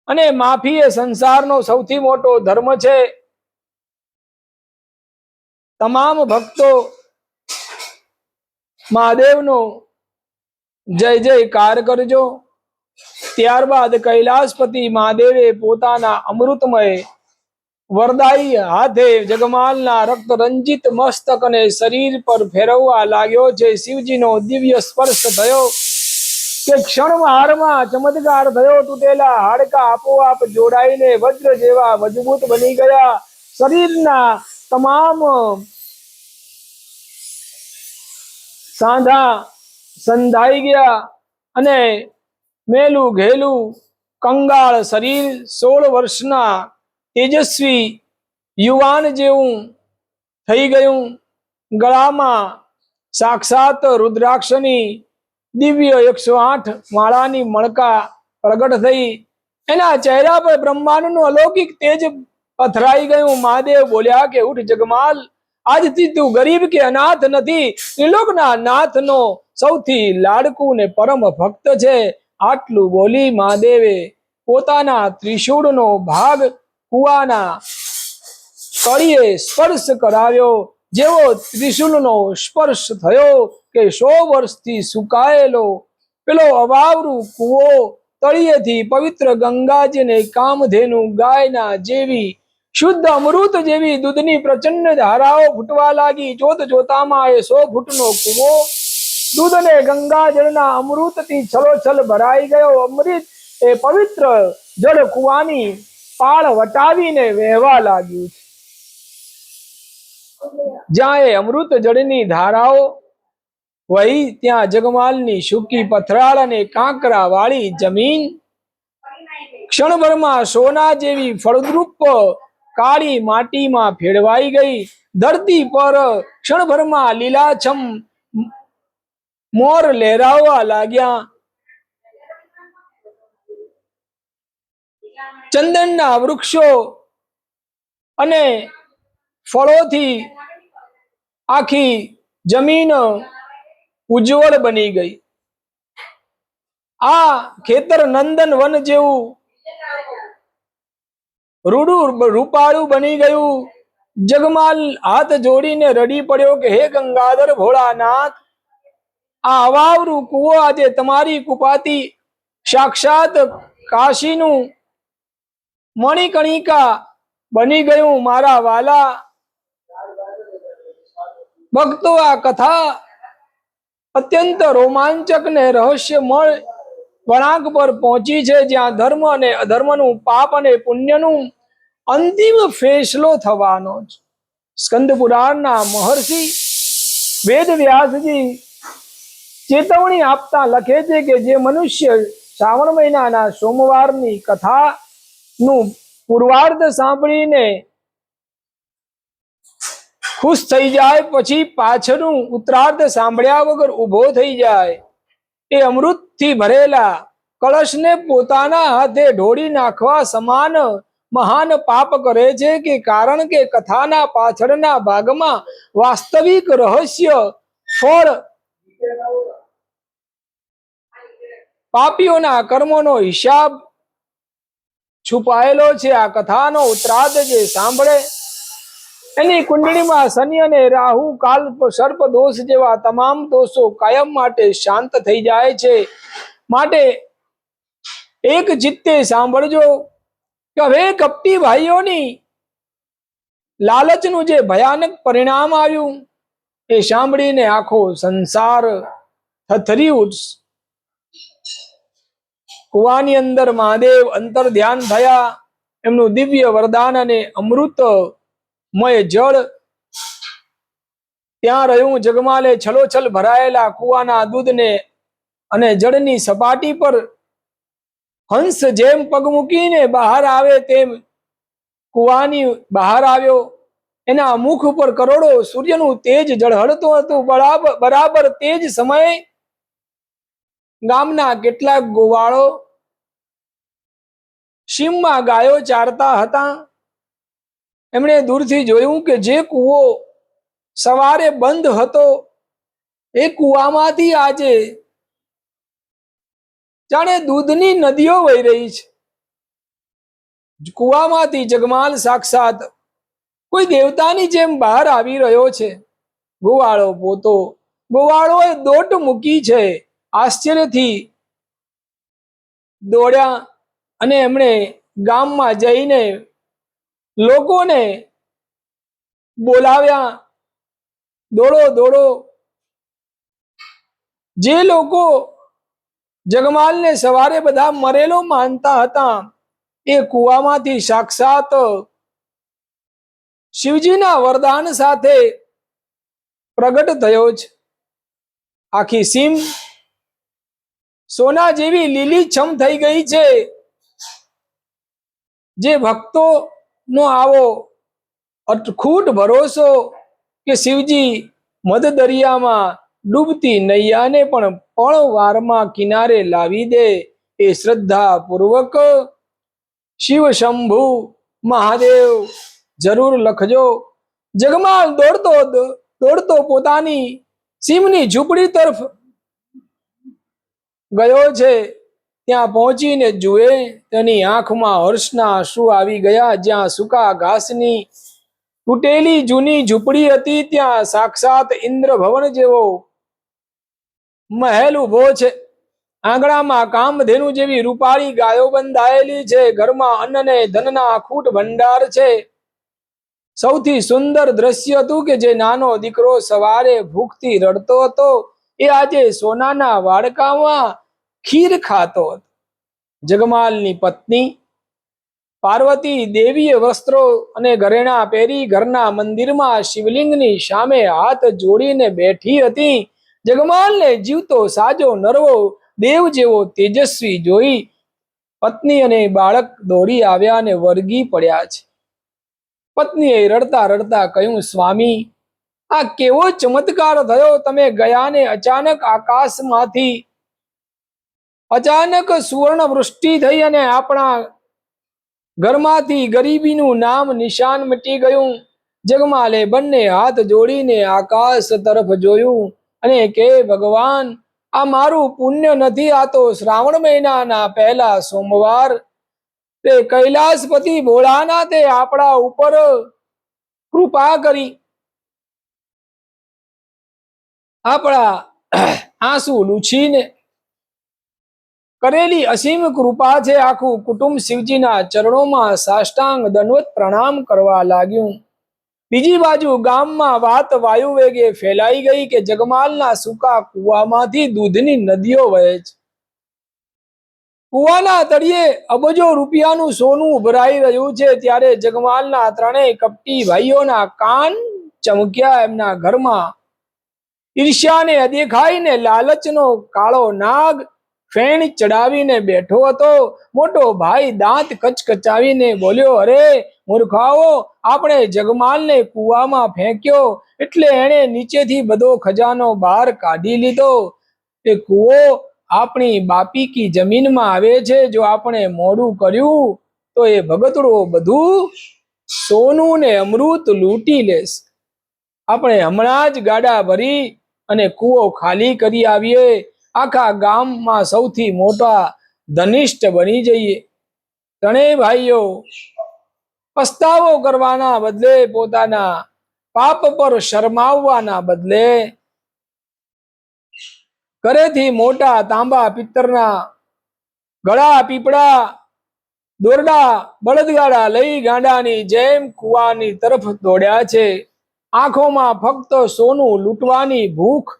Speaker 1: અને માફી એ સંસારનો સૌથી મોટો ધર્મ છે. તમામ ભક્તો મહાદેવનો જય જયકાર કરજો. ત્યારબાદ કૈલાસપતિ મહાદેવે પોતાના અમૃતમય વરદાયી હાથે જગમાલના રક્ત રંજિત મસ્તક અને શરીર પર ફેરવવા લાગ્યો છે. શિવજીનો દિવ્ય સ્પર્શ થયો કે ક્ષણવારમાં ચમત્કાર થયો. તૂટેલા હાડકા આપોઆપ જોડાઈને વજ્ર જેવા મજબૂત બની ગયા. શરીરના તમામ સાંધા સંધાઈ ગયા અને મેલું ઘેલું કંગાળ શરીર 16 વર્ષના તેજસ્વી યુવાન જેવું થઈ ગયું. ગળામાં સાક્ષાત રુદ્રાક્ષની દિવ્ય 108 માળાની મણકા પ્રગટ થઈ. એના ચહેરા પર બ્રહ્માંડનું અલૌકિક તેજ પથરાઈ ગયું. મહાદેવ બોલ્યા કે ઉઠ જગમાલ, આજથી તું ગરીબ કે અનાથ નથી, ત્રિલોકના નાથનો સૌથી લાડકું ને પરમ ભક્ત છે. આટલું બોલી મહાદેવે પોતાના ત્રિશૂળનો ભાગ કુવાના તળિયે સ્પર્શ કરાવ્યો. જેવો ત્રિશૂલનો સ્પર્શ થયો કે 100 વર્ષથી સુકાયેલો પેલો અવાવરું કુવો તળિયેથી પવિત્ર ગંગાજીને કામધેનુ ગાયના જેવી શુદ્ધ અમૃત જેવી દૂધની પ્રચંડ ધારાઓ ફૂટવા લાગી. જોત જોતામાં એ 100 ફૂટનો કૂવો દૂધ અને ગંગા જળના અમૃતથી છલોછલ ભરાઈ ગયો. અમૃત એ પવિત્ર જળ કુવાની પાળ વટાવીને વહેવા લાગ્યું. જ્યાં એ અમૃત જળની ધારાઓ વહી ત્યાં જગમાલની સૂકી પથરાળ અને કાંકરા વાળી જમીન ક્ષણભરમાં સોના જેવી ફળદ્રુપ કાળી માટીમાં ફેરવાઈ ગઈ. ધરતી પર ક્ષણભરમાં લીલાછમ મોર લહેરાવા લાગ્યા. ચંદનના વૃક્ષો અને ફળોથી આખી જમીન ઉજ્જવળ બની ગઈ. આ ખેતર નંદન વન જેવું રૂપાળું બની ગયું. જગમાલ હાથ જોડીને રડી પડ્યો કે હે ગંગાધર ભોળાનાથ, આ અવાવરું કુવો આજે તમારી કૃપાથી સાક્ષાત કાશીનું મણિકણિકા બની ગયું. મારા વાલા ભક્તો, આ કથા અત્યંત રોમાંચક ને રહસ્યમય વળાંક પર પહોંચી છે, જ્યાં ધર્મ અને અધર્મનું, પાપ અને પુણ્યનું અંતિમ ફેસલો થવાનો છે. સ્કંદ પુરાણના મહર્ષિ વેદ વ્યાસજી ચેતવણી આપતા લખે છે કે જે મનુષ્ય શ્રાવણ મહિનાના સોમવારની કથાનું પૂર્વાર્ધ સાંભળીને ખુશ થઈ જાય, પછી પાછળનું ઉત્તરાર્ધ સાંભળ્યા વગર ઉભો થઈ જાય, એ અમૃતથી ભરેલા કળશને પોતાના હાથે ઢોળી નાખવા સમાન મહાન પાપ કરે છે. કે કારણ કે કથાના પાછળના ભાગમાં વાસ્તવિક રહસ્ય ફળ પાપીઓના કર્મોનો હિસાબ છુપાયેલો છે. આ કથાનો ઉત્તરાર્ધ જે સાંભળે એની કુંડળીમાં શનિ અને રાહુ, કાલ સર્પ દોષ જેવા તમામ દોષો કાયમ માટે શાંત થઈ જાય છે. માટે એક ચિત્તે સાંભળજો કે હવે કપટી ભાઈઓની લાલચનું જે ભયાનક પરિણામ આવ્યું એ સાંભળીને આખો સંસાર થથરી ઉઠશે. કુવાની અંદર મહાદેવ અંતર ધ્યાન થયા. એમનું દિવ્ય વરદાન અને અમૃતમય જળ ત્યાં રહ્યું. જગમાલે છલોછલ ભરાયેલા કુવાના દૂધને અને જળની સપાટી પર હંસ જેમ પગ મૂકીને બહાર આવે તેમ કુવાની બહાર આવ્યો. એના મુખ ઉપર કરોડો સૂર્યનું તેજ ઝળહળતું હતું. બરાબર તે જ સમયે ગામના કેટલાક ગોવાળો સીમમાં ગાયો ચારતા હતા. એમણે દૂરથી જોયું કે જે કૂવો સવારે બંધ હતો એ કૂવામાંથી આજે જાણે દૂધની નદીઓ વહી રહી છે. કૂવામાંથી જગમાલ સાક્ષાત કોઈ દેવતાની જેમ બહાર આવી રહ્યો છે. ગોવાળો પોતો ગોવાળોએ દોટ મૂકી છે. આશ્ચર્યથી દોડ્યા અને એમણે ગામમાં જઈને લોકોને બોલાવ્યા. દોડો દોડો. જે લોકો જગમાલને સવારે બધા મરેલો માનતા હતા એ કૂવામાંથી સાક્ષાત શિવજીના વરદાન સાથે પ્રગટ થયો છે. આખી સીમ સોના જેવી લીલીછમ થઈ ગઈ છે. જે ભક્તો નો આવો અટખૂટ ભરોસો કે શિવજી મધ દરિયામાં ડૂબતી નૈયાને પણ પળવારમાં કિનારે લાવી દે, એ શ્રદ્ધા પૂર્વક શિવ શંભુ મહાદેવ જરૂર લખજો. જગમાલ દોડતો પોતાની સીમની ઝૂંપડી તરફ ગયો છે. ત્યાં પહોંચીને જુએ તેની આંખમાં હર્ષના આંસુ આવી ગયા. જ્યાં સૂકા ઘાસની તૂટેલી જૂની ઝૂંપડી હતી ત્યાં સાક્ષાત ઇન્દ્ર ભવન જેવો મહેલ ઉભો છે. આંગણામાં કામધેનુ જેવી રૂપાળી ગાયો બંધાયેલી છે. ઘરમાં અન્ન અને ધનના અખૂટ ભંડાર છે. સૌથી સુંદર દ્રશ્ય હતું કે જે નાનો દીકરો સવારે ભૂખથી રડતો હતો એ આજે સોનાના વાડકામાં ખીર ખાતો હતો. જગમાલની પત્ની પાર્વતી દેવીએ વસ્ત્રો અને ઘરેણા પહેરી ઘરના મંદિરમાં શિવલિંગની સામે હાથ જોડીને બેઠી હતી. જગમાલને જીવતો સાજો નરવો દેવ જેવો તેજસ્વી જોઈ પત્ની અને બાળક દોડી આવ્યા અને વળગી પડ્યા છે. પત્નીએ રડતા રડતા કહ્યું, સ્વામી, આ કેવો ચમત્કાર થયો! તમે ગયા ને અચાનક આકાશમાંથી અચાનક સુવર્ણ વૃષ્ટિ થઈ અને આપણા ઘરમાંથી ગરીબીનું નામ નિશાન મટી ગયું. જગમાલે બંને હાથ જોડીને આકાશ તરફ જોયું અને કે ભગવાન, આ મારું પુણ્ય નથી, આ તો શ્રાવણ મહિનાના પહેલા સોમવાર તે કૈલાસપતિ ભોળાનાથે આપણા ઉપર કૃપા કરી આપણા આંસુ લૂછીને કરેલી અસીમ કૃપા છે. આખું કુટુંબ શિવજીના ચરણોમાં સાષ્ટાંગ દંડવત પ્રણામ કરવા લાગ્યું. બીજી બાજુ ગામમાં વાત વાયુ વેગે ફેલાઈ ગઈ કે જગમાલના સૂકા કુવામાંથી દૂધની નદીઓ વહે છે. કુવાના તળિયે અબજો રૂપિયાનું સોનું ઉભરાઈ રહ્યું છે. ત્યારે જગમાલના ત્રણેય કપટી ભાઈઓના કાન ચમક્યા. એમના ઘરમાં ઈર્ષ્યાને અદેખાઈને લાલચનો કાળો નાગ ફેણ ચડાવીને બેઠો હતો. મોટો ભાઈ દાંત કચકચાવીને બોલ્યો, અરે મૂર્ખાઓ, આપણે જગમાલને કુવામાં ફેંક્યો એટલે એણે નીચેથી બધો ખજાનો બહાર કાઢી લીધો. એ કુવો આપણી બાપી કી જમીનમાં આવે છે. જો આપણે મોડું કર્યું તો એ ભગતડો બધું સોનું ને અમૃત લૂંટી લેશે. આપણે હમણાં જ ગાડા ભરી અને કુવો ખાલી કરી આવીએ. આખા ગામમાં સૌથી મોટા ધનિષ્ઠ બની જઈએ. ત્રણેય ભાઈઓ પસ્તાવો કરવાના બદલે, પોતાના પાપ પર શરમાવવાના બદલે ઘરેથી મોટા તાંબા પિત્તરના ગળા, પીપળા, દોરડા, બળદગાડા લઈ ગાંડાની જેમ કુવાની તરફ દોડ્યા છે. આંખોમાં ફક્ત સોનું લૂંટવાની ભૂખ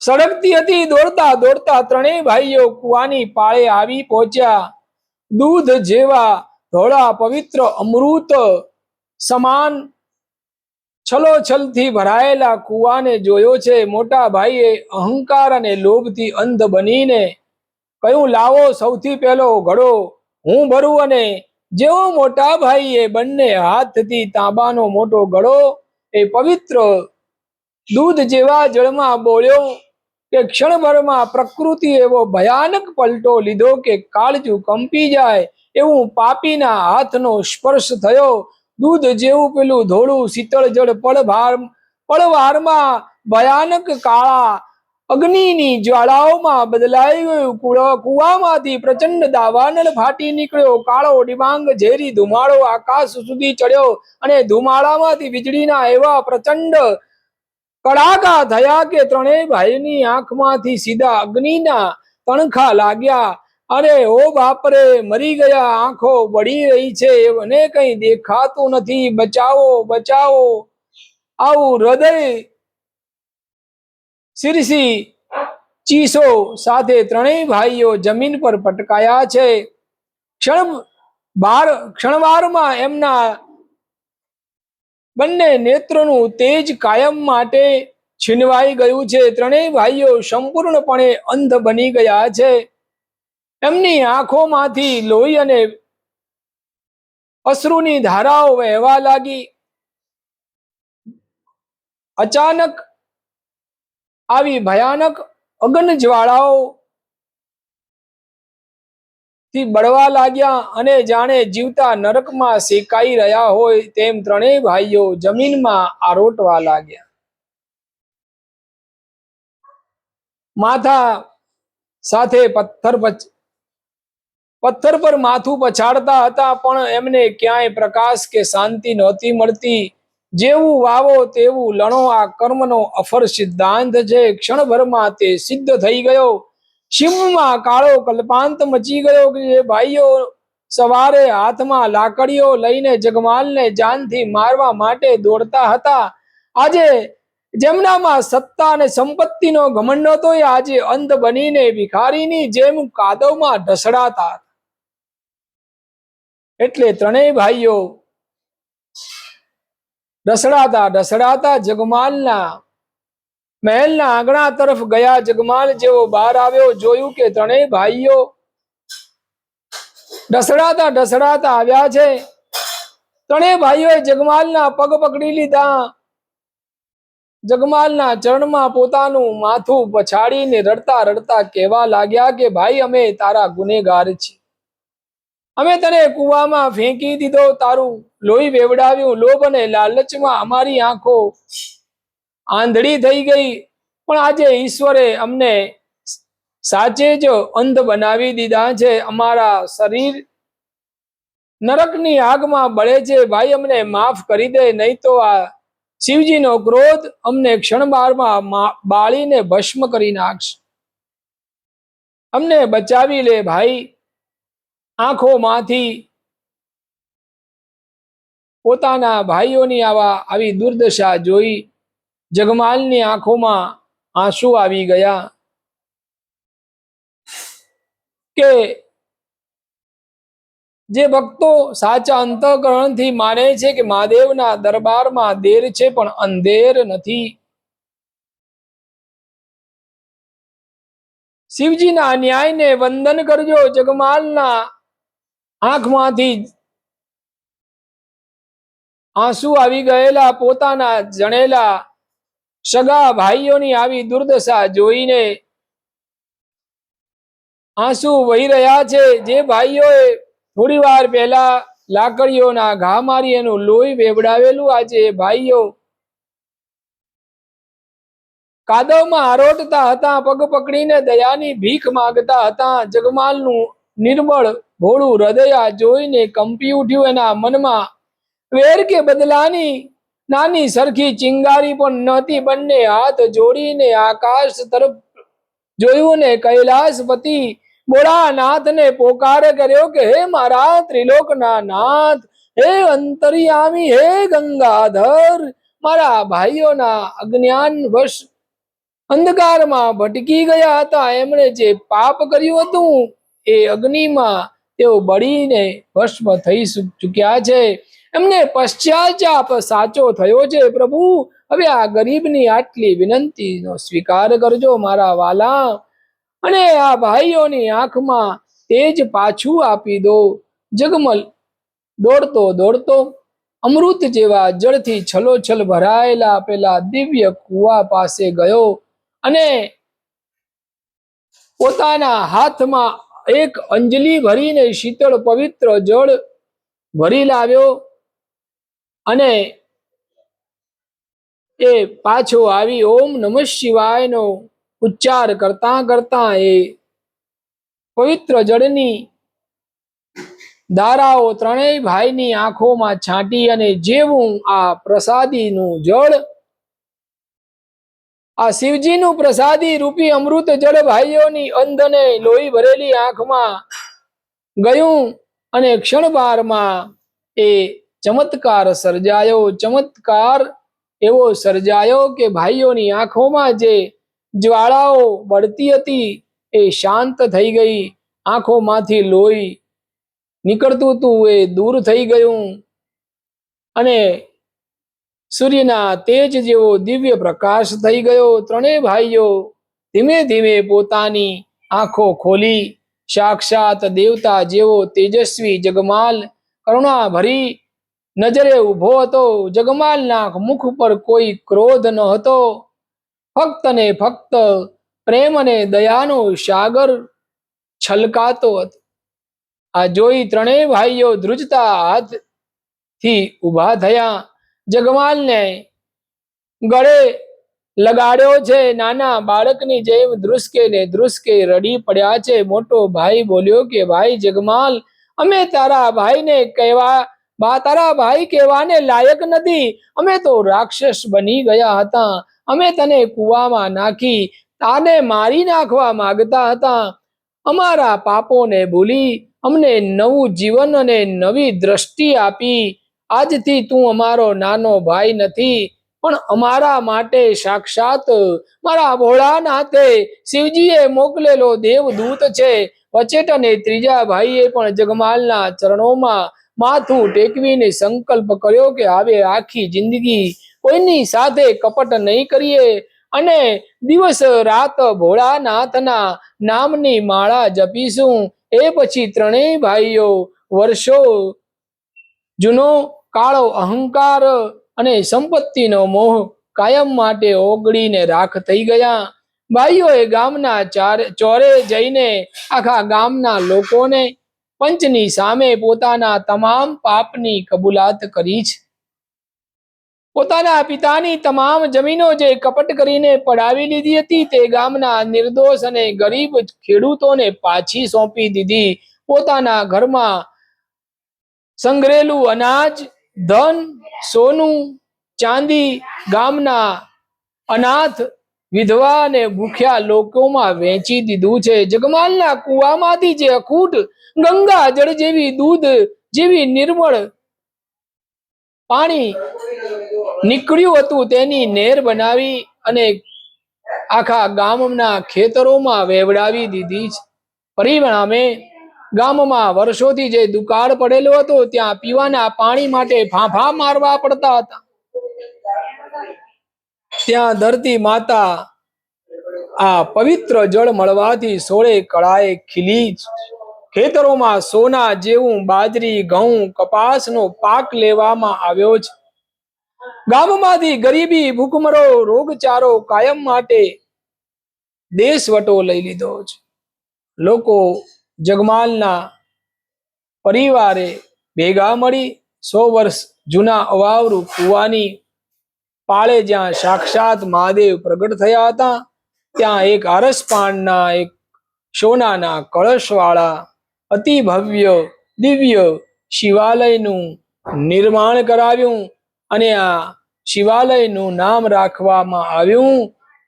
Speaker 1: સળગતી હતી. દોડતા દોડતા ત્રણેય ભાઈઓ કુવાની પાળે આવી પહોંચ્યા. દૂધ જેવા ધોળા પવિત્ર અમૃત સમાન છલોછલથી ભરાયેલા કુવાને જોયો છે. મોટા ભાઈએ અહંકાર અને લોભથી અંધ બનીને કહ્યું, લાવો સૌથી પહેલો ઘડો હું ભરું. અને જેવો મોટા ભાઈએ બંને હાથથી તાંબાનો મોટો ઘડો એ પવિત્ર દૂધ જેવા જળમાં બોળ્યો કે ક્ષણભરમાં પ્રકૃતિ એવો ભયાનક પલટો લીધો કે કાળજું કંપી જાય એવું પાપીના હાથનો સ્પર્શ થયો. દૂધ જેવું પેલું ધોળું શીતળ જળ પળવારમાં ભયાનક કાળા અગ્નિની જ્વાળાઓમાં બદલાઈ ગયું. કુવામાંથી પ્રચંડ દાવાનળ ફાટી નીકળ્યો. કાળો ડિબાંગ ઝેરી ધુમાડો આકાશ સુધી ચડ્યો અને ધુમાડામાંથી વીજળીના એવા પ્રચંડ કડાકા થયા કે ત્રણેય ભાઈની આંખમાંથી સીધા અગ્નિના તણખા લાગ્યા. અરે ઓ બાપરે, મરી ગયા, આંખો બળી રહી છે અને કઈ દેખાતું નથી, બચાવો બચાવો. આવું હૃદય શીરસી ચીસો સાથે ત્રણેય ભાઈઓ જમીન પર પટકાયા છે. ક્ષણવારમાં એમના બંને નેત્રોનું તેજ કાયમ માટે છીનવાઈ ગયું છે. ત્રણેય ભાઈઓ સંપૂર્ણપણે અંધ બની ગયા છે. એમની આંખોમાંથી લોહી અને અશ્રુની ધારાઓ વહેવા લાગી. અચાનક આવી ભયાનક અગ્નિ જ્વાળાઓ થી બળવા લાગ્યા અને જાણે જીવતા નરકમાં શેકાઈ રહ્યા હોય તેમ ત્રણેય ભાઈઓ જમીનમાં આરોટવા લાગ્યા. માથા સાથે પથ્થર પર માથું પછાડતા હતા પણ એમને ક્યાંય પ્રકાશ કે શાંતિ નહોતી મળતી. જેવું વાવો તેવું લણો, આ કર્મનો અફર સિદ્ધાંત છે. ક્ષણભરમાં તે સિદ્ધ થઈ ગયો. શિવમાં કાળો કલ્પાંત મચી ગયો કે ભાઈઓ સવારે હાથમાં લાકડીઓ લઈને જગમાલને જાનથી મારવા માટે દોડતા હતા. આજે જેમનામાં સત્તા અને સંપત્તિનો ઘમંડ હતો એ આજે અંધ બનીને ભિખારીની જેમ કાદવમાં ઢસડાતા હતા. એટલે ત્રણેય ભાઈઓ ઢસડાતા જગમાલના મહેલના આંગણા તરફ ગયા. જગમાલ જેવો બહાર આવ્યો, જોયું કે ત્રણેય ભાઈઓ ઢસડાતા આવ્યા છે. ત્રણેય ભાઈઓએ જગમાલના પગ પકડી લીધા. જગમાલના ચરણમાં પોતાનું માથું પછાડીને રડતા રડતા કહેવા લાગ્યા કે ભાઈ, અમે તારા ગુનેગાર છીએ. અમે તને કૂવામાં ફેંકી દીધો, તારું લોહી વેવડાવ્યું. લોભ અને લાલચમાં અમારી આંખો આંધળી થઈ ગઈ. પણ આજે ઈશ્વરે અમને સાચે જ અંધ બનાવી દીધા છે. અમારા શરીર નરકની આગમાં બળે છે. ભાઈ, અમને માફ કરી દે, નહીં તો આ શિવજીનો ક્રોધ અમને ક્ષણવારમાં બાળીને ભસ્મ કરી નાખશે. અમને બચાવી લે ભાઈ. આંખોમાંથી પોતાના ભાઈઓની આવી દુર્દશા જોઈ જગમાલની આંખોમાં આંસુ આવી ગયા કે જે ભક્તો સાચા અંતઃકરણથી માને છે કે મહાદેવના દરબારમાં દેર છે પણ અંધેર નથી. શિવજીના ન્યાયને વંદન કરજો. જગમાલના આંખમાંથી આંસુ આવી ગયેલા પોતાના જણેલા સગા ભાઈઓની આવી દુર્દશા જોઈને આંસુ વહી રહ્યા છે. જે ભાઈઓએ થોડી વાર પહેલા લાકડીઓના ઘા મારી એનું લોહી વેવડાવેલું, આજે ભાઈઓ કાદવમાં આરોટતા હતા, પગ પકડીને દયાની ભીખ માંગતા હતા. જગમાલનું નિર્બળ ભોળું હૃદય જોઈને કંપી ઉઠ્યું. એના મનમાં વેર કે બદલાની નાની સરખી ચિંગારી પણ નહોતી. બંને હાથ જોડીને આકાશ તરફ જોયું ને કૈલાસપતિ ભોળાનાથને પોકાર કર્યો કે હે મારા ત્રિલોકના નાથ, હે અંતર્યામી, હે ગંગાધર, મારા ભાઈઓના અજ્ઞાન વશ અંધકારમાં ભટકી ગયા હતા. એમણે જે પાપ કર્યું હતું એ અગ્નિમાં તેઓ બળીને ભસ્મ થઈ ચૂક્યા છે. એમને પશ્ચાતાપ સાચો થયો છે. પ્રભુ, હવે આ ગરીબની આટલી વિનંતીનો સ્વીકાર કરજો મારા વાલા, અને આ ભાઈઓની આંખમાં તેજ પાછું આપી દો. જગમલ દોડતો દોડતો અમૃત જેવા જળથી છલોછલ ભરાયેલા પેલા દિવ્ય કુવા પાસે ગયો અને પોતાના હાથમાં એક અંજલિ ભરીને શીતળ પવિત્ર જળ ભરી લાવ્યો અને એ પાછો આવી ઓમ નમઃ શિવાયનો ઉચ્ચાર કરતા કરતા એ પવિત્ર જળની ધારાઓ ત્રણેય ભાઈની આંખોમાં છાંટી અને જેવું આ પ્રસાદીનું જળ, આ શિવજીનું પ્રસાદી રૂપી અમૃત જળ ભાઈઓની અંધને લોહી ભરેલી આંખમાં ગયું અને ક્ષણવારમાં એ ચમત્કાર સર્જાયો. ચમત્કાર એવો સર્જાયો કે ભાઈઓની આંખોમાં જે જ્વાળાઓ બળતી હતી એ શાંત થઈ ગઈ. આંખોમાંથી લોહી નીકળતું હતું એ દૂર થઈ ગયું અને સૂર્યના તેજ જેવો દિવ્ય પ્રકાશ થઈ ગયો. ત્રણેય ભાઈઓ ધીમે ધીમે પોતાની આંખો ખોલી સાક્ષાત દેવતા જેવો તેજસ્વી જગમાલ કરુણા ભરી નજરે ઊભો હતો. જગમાલના મુખ પર કોઈ ક્રોધ ન હતો, ફક્ત ને ફક્ત પ્રેમ અને દયાનો સાગર છલકાતો હતો. આ જોઈ ત્રણેય ભાઈઓ ધ્રુજતા હાથથી ઊભા થયા. જગમાલને ગળે લગાડ્યો છે. નાના બાળકની જેમ ધ્રુસકે ને ધ્રુસકે રડી પડ્યા છે. મોટો ભાઈ બોલ્યો કે ભાઈ જગમાલ, અમે તારા ભાઈ કહેવાને લાયક નથી. અમે તો રાક્ષસ બની ગયા હતા. અમે તને કૂવામાં નાખી તાને મારી નાખવા માંગતા હતા. અમારા પાપોને ભૂલી અમને નવું જીવન અને નવી દ્રષ્ટિ આપી. આજથી તું અમારો નાનો ભાઈ નથી, પણ અમારા માટે સાક્ષાત મારા ભોળાનાથે શિવજીએ મોકલેલો દેવદૂત છે. વચેટ અને ત્રીજા ભાઈએ પણ જગમાલના ચરણોમાં માથું ટેકવીને સંકલ્પ કર્યો કે હવે આખી જિંદગી કોઈની સાથે કપટ નહીં કરીએ અને દિવસ રાત ભોળાનાથના નામની માળા જપીશું. એ પછી ત્રણેય ભાઈઓ વર્ષો જૂનો કાળો અહંકાર અને સંપત્તિનો મોહ કાયમ માટે ઓગળીને રાખ થઈ ગયા. ભાઈઓએ ગામના ચોરે જઈને આખા ગામના લોકોને પંચની સામે પોતાના તમામ પાપની કબૂલાત કરી છે. પોતાના પિતાની તમામ જમીનો જે કપટ કરીને પડાવી લીધી હતી તે ગામના નિર્દોષ અને ગરીબ ખેડૂતોને પાછી સોંપી દીધી. પોતાના ઘરમાં સંગ્રહેલું અનાજ, ધન, સોનું, ચાંદી ગામના અનાથ, વિધવા અને ભૂખ્યા લોકોમાં વેચી દીધું છે. જગમાલના કુવામાંથી જે અખૂટ ગંગા જળ જેવી દૂધ જેવી નિર્મળ પાણી નીકળ્યું હતું તેની નહેર બનાવી અને આખા ગામના ખેતરોમાં વેવડાવી દીધી છે. પરિણામે ગામમાં વર્ષોથી જે દુકાળ પડેલો હતો ત્યાં પીવાના પાણી માટે ફાંફા મારવા પડતા હતા. ત્યાં ધરતી માતા આ પવિત્ર જળ મળવાથી સોળે કળાએ ખીલી. ખેતરોમાં સોના જેવું બાજરી, ઘઉં, કપાસનો પાક લેવામાં આવ્યો છે. ગામમાંથી ગરીબી, ભૂખમરો, રોગચારો કાયમ માટે દેશવટો લઈ લીધો છે. લોકો જગમાલના પરિવારે ભેગા મળી 100 વર્ષ જૂના અવાવરૂ કુવાની પાળે જ્યાં સાક્ષાત મહાદેવ પ્રગટ થયા હતા ત્યાં એક આરસપાણના એક સોનાના કળશવાળા અતિ ભવ્ય દિવ્ય શિવાલયનું નિર્માણ કરાવ્યું અને આ શિવાલયનું નામ રાખવામાં આવ્યું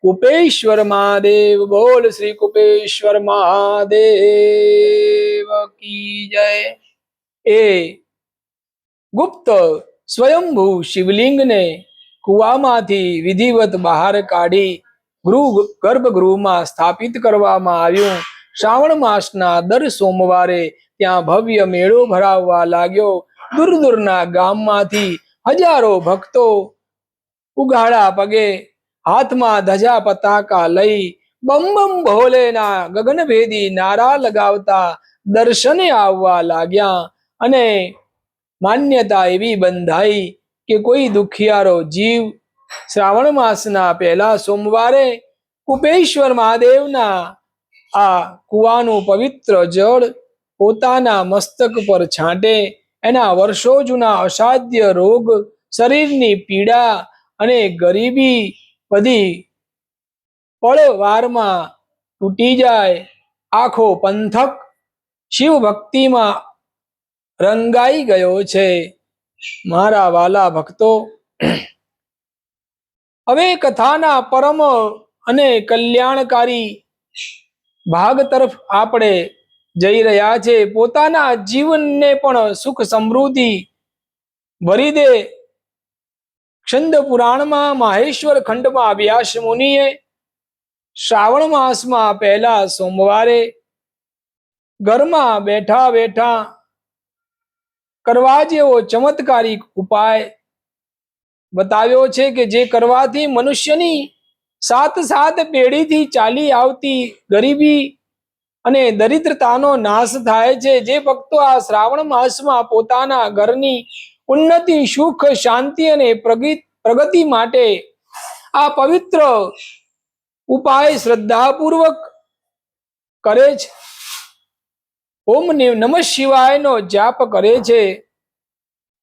Speaker 1: કુપેશ્વર મહાદેવ. બોલ શ્રી કુપેશ્વર મહાદેવ કી જય. એ ગુપ્ત સ્વયંભૂ શિવલિંગને કુવામાંથી વિધિવત બહાર કાઢી ગર્ભગૃહમાં સ્થાપિત કરવામાં આવ્યું. શ્રાવણ માસના દર સોમવારે ત્યાં ભવ્ય મેળો ભરાવવા લાગ્યો. દૂર દૂરના ગામમાંથી હજારો ભક્તો ઉઘાડા પગે હાથમાં ધજા પતાકા લઈ બમ બમ ભોલેના ગગનભેદી નારા લગાવતા દર્શને આવવા લાગ્યા. અને માન્યતા એવી બંધાઈ કે કોઈ દુખિયારો જીવ શ્રાવણ માસના પહેલા સોમવારે કુપેશ્વર મહાદેવના આ કુવાનું પવિત્ર જળ પોતાના મસ્તક પર છાંટે એના વર્ષો જૂના અસાધ્ય રોગ, શરીરની પીડા અને ગરીબી બધી પળવારમાં તૂટી જાય. આખો પંથક શિવ ભક્તિમાં રંગાઈ ગયો છે. મારા વાલા ભક્તો, હવે કથાના પરમ અને કલ્યાણકારી ભાગ તરફ આપણે જઈ રહ્યા છે. પોતાના જીવનને પણ સુખ સમૃદ્ધિ ભરી દે સ્કંદ પુરાણમાં માહેશ્વર ખંડમાં વ્યાસ મુનિએ શ્રાવણ માસમાં પહેલા સોમવારે ઘરમાં બેઠા બેઠા કરવા જેવો ચમત્કારિક ઉપાય બતાવ્યો છે કે જે કરવાથી મનુષ્યની સાત પેઢીથી ચાલી આવતી ગરીબી અને દરિદ્રતાનો નાશ થાય છે. જે ભક્તો આ શ્રાવણ માસમાં પોતાના ઘરની ઉન્નતિ, સુખ, શાંતિ અને પ્રગતિ માટે આ પવિત્ર ઉપાય શ્રદ્ધાપૂર્વક કરે છે, ઓમ નમઃ શિવાયનો જાપ કરે છે,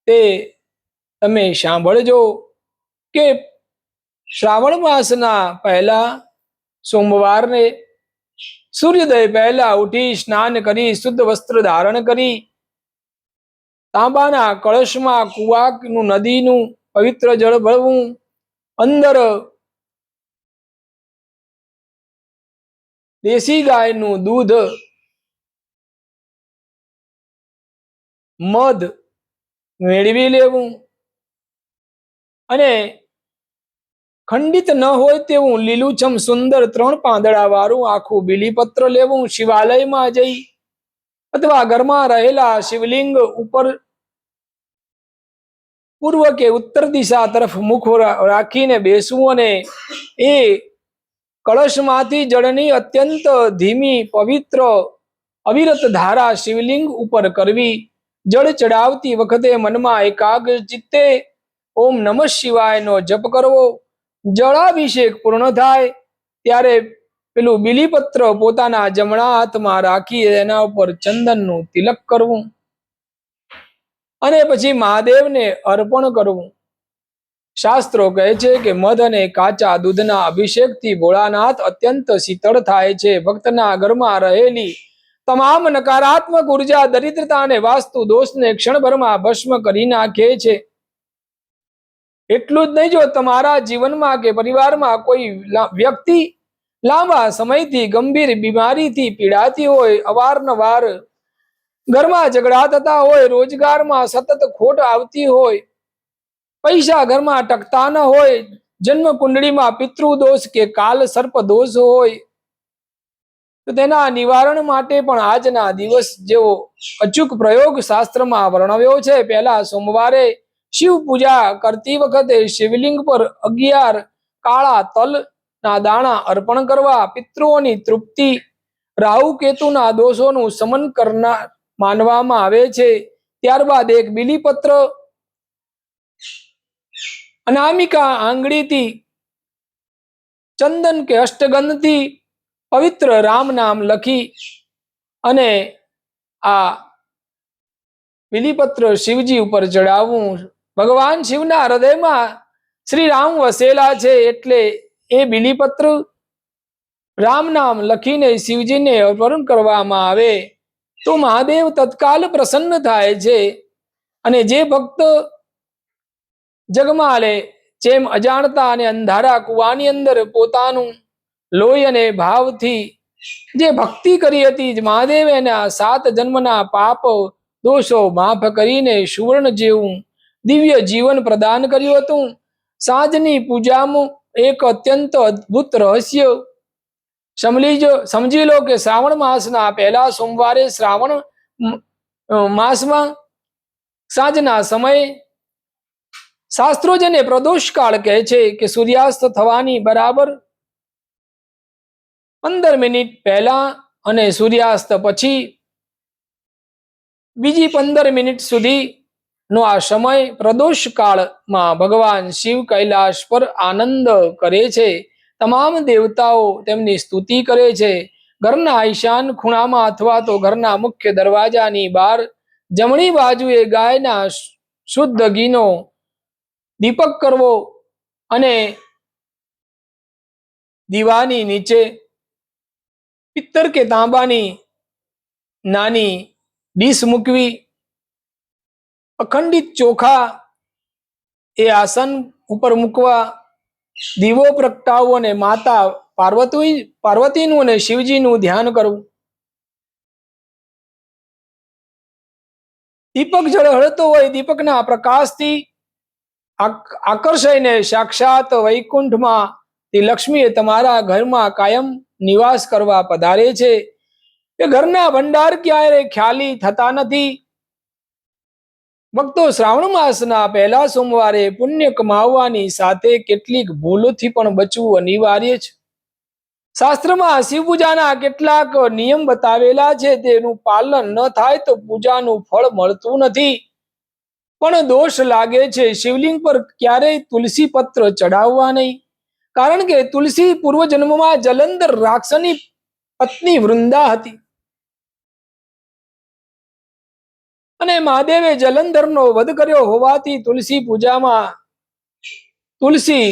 Speaker 1: તે તમે સાંભળજો કે શ્રાવણ માસના પહેલા સોમવારને સૂર્યોદય પહેલા ઉઠી સ્નાન કરી શુદ્ધ વસ્ત્ર ધારણ કરી તાંબાના કળશમાં કુવાનું નદીનું પવિત્ર જળ ભરવું, અંદર દેશી ગાયનું દૂધ મધ મેળવી લેવું અને ખંડિત ન હોય તેવું લીલુંછમ સુંદર 3 પાંદડા વાળું આખું બીલીપત્ર લેવું. શિવાલયમાં જઈ અથવા ઘરમાં રહેલા શિવલિંગ ઉપર પૂર્વ કે ઉત્તર દિશા તરફ મુખ રાખીને બેસવું અને એ કળશમાંથી જળની અત્યંત ધીમી પવિત્ર અવિરત ધારા શિવલિંગ ઉપર કરવી. જળ ચડાવતી વખતે મનમાં એકાગ્ર ચિત્તે ઓમ નમઃ શિવાયનો જપ કરવો. જળાભિષેક પૂર્ણ થાય ત્યારે પેલું બીલીપત્ર પોતાના જમણા હાથમાં રાખી એના ઉપર ચંદનનું તિલક કરવું અને પછી મહાદેવને અર્પણ કરવું. શાસ્ત્રો કહે છે કે મધ અને કાચા દૂધના અભિષેકથી ભોળાનાથ અત્યંત શીતળ થાય છે. ભક્તના ઘરમાં રહેલી તમામ નકારાત્મક ઉર્જા, દરિદ્રતા અને વાસ્તુ દોષને ક્ષણભરમાં ભસ્મ કરી નાખે છે. એટલું જ નહીં, જો તમારા જીવનમાં કે પરિવારમાં કોઈ વ્યક્તિ લાંબા સમયથી ગંભીર બીમારીથી પીડાતી હોય, અવારનવાર ઘરમાં ઝઘડા થતા હોય, રોજગારમાં સતત ખોટ આવતી હોય, પૈસા ઘરમાં ટકતા ન હોય, જન્મ કુંડળીમાં પિતૃદોષ કે કાલ સર્પ દોષ હોય, તો તેના નિવારણ માટે પણ આજના દિવસ જેવો અચૂક પ્રયોગ શાસ્ત્રમાં વર્ણવ્યો છે. પહેલા સોમવારે શિવ પૂજા કરતી વખતે શિવલિંગ પર 11 કાળા તલના દાણા અર્પણ કરવા. પિતૃઓની તૃપ્તિ, રાહુ કેતુના દોષોનું શમન કરનાર માનવામાં આવે છે. ત્યારબાદ એક બીલીપત્ર અનામિકા આંગળીથી ચંદન કે અષ્ટગંધથી પવિત્ર રામ નામ લખી અને આ બીલીપત્ર શિવજી ઉપર ચડાવવું. ભગવાન શિવના હૃદયમાં શ્રી રામ વસેલા છે, એટલે એ બીલીપત્ર રામ નામ લખીને શિવજીને અર્પણ કરવામાં આવે તો મહાદેવ તત્કાલ પ્રસન્ન થાય છે. અને જે ભક્ત જગમાલે જેમ અજાણતા અને અંધારા કુવાની અંદર પોતાનું લોહી અને ભાવથી જે ભક્તિ કરી હતી, મહાદેવ એના 7 જન્મના પાપ દોષો માફ કરીને સુવર્ણ જેવું દિવ્ય જીવન પ્રદાન કર્યું હતું. સાંજની પૂજામાં એક અત્યંત અદ્ભુત રહસ્ય સમજી લો કે શ્રાવણ માસના પહેલા સોમવારે શ્રાવણ માસમાં સાંજના સમયે શાસ્ત્રો જેને પ્રદોષ કાળ કહે છે કે સૂર્યાસ્ત થવાની બરાબર 15 મિનિટ પહેલા અને સૂર્યાસ્ત પછી બીજી 15 મિનિટ સુધીનો આ સમય પ્રદોષ કાળમાં ભગવાન શિવ કૈલાશ પર આનંદ કરે છે. તમામ દેવતાઓ તેમની સ્તુતિ કરે છે. ઘરના ઈશાન ખૂણામાં અથવા તો ઘરના મુખ્ય દરવાજાની બહાર જમણી બાજુએ ગાયના શુદ્ધ ઘીનો દીપક કરવો અને દીવાની નીચે પિત્તર કે તાંબાની નાની ડીશ મૂકવી. અખંડિત ચોખા એ આસન ઉપર મૂકવા. દીવો પ્રગટાવવો અને માતા પાર્વતીનું અને શિવજીનું ધ્યાન કરવું. દીપક ઝળહળતો હોય, દીપકના પ્રકાશથી આકર્ષાઈને સાક્ષાત વૈકુંઠમાં લક્ષ્મી તમારા ઘરમાં કાયમ નિવાસ કરવા પધારે છે. એ ઘરના ભંડાર ક્યારેય ખાલી થતા નથી. ભક્તો, શ્રાવણ માસના પહેલા સોમવારે પુણ્ય કમાવવાની સાથે કેટલીક ભૂલોથી પણ બચવું અનિવાર્ય છે. શાસ્ત્રમાં શિવ પૂજાના કેટલાક નિયમ બતાવેલા છે. તેનું પાલન ન થાય તો પૂજાનું ફળ મળતું નથી, પણ દોષ લાગે છે. શિવલિંગ પર ક્યારેય તુલસી પત્ર ચડાવવા નહીં, કારણ કે તુલસી પૂર્વજન્મમાં જલંધર રાક્ષસની પત્ની વૃંદા હતી અને મહાદેવે જલંધરનો વધ કર્યો હોવાથી તુલસી પૂજામાં તુલસી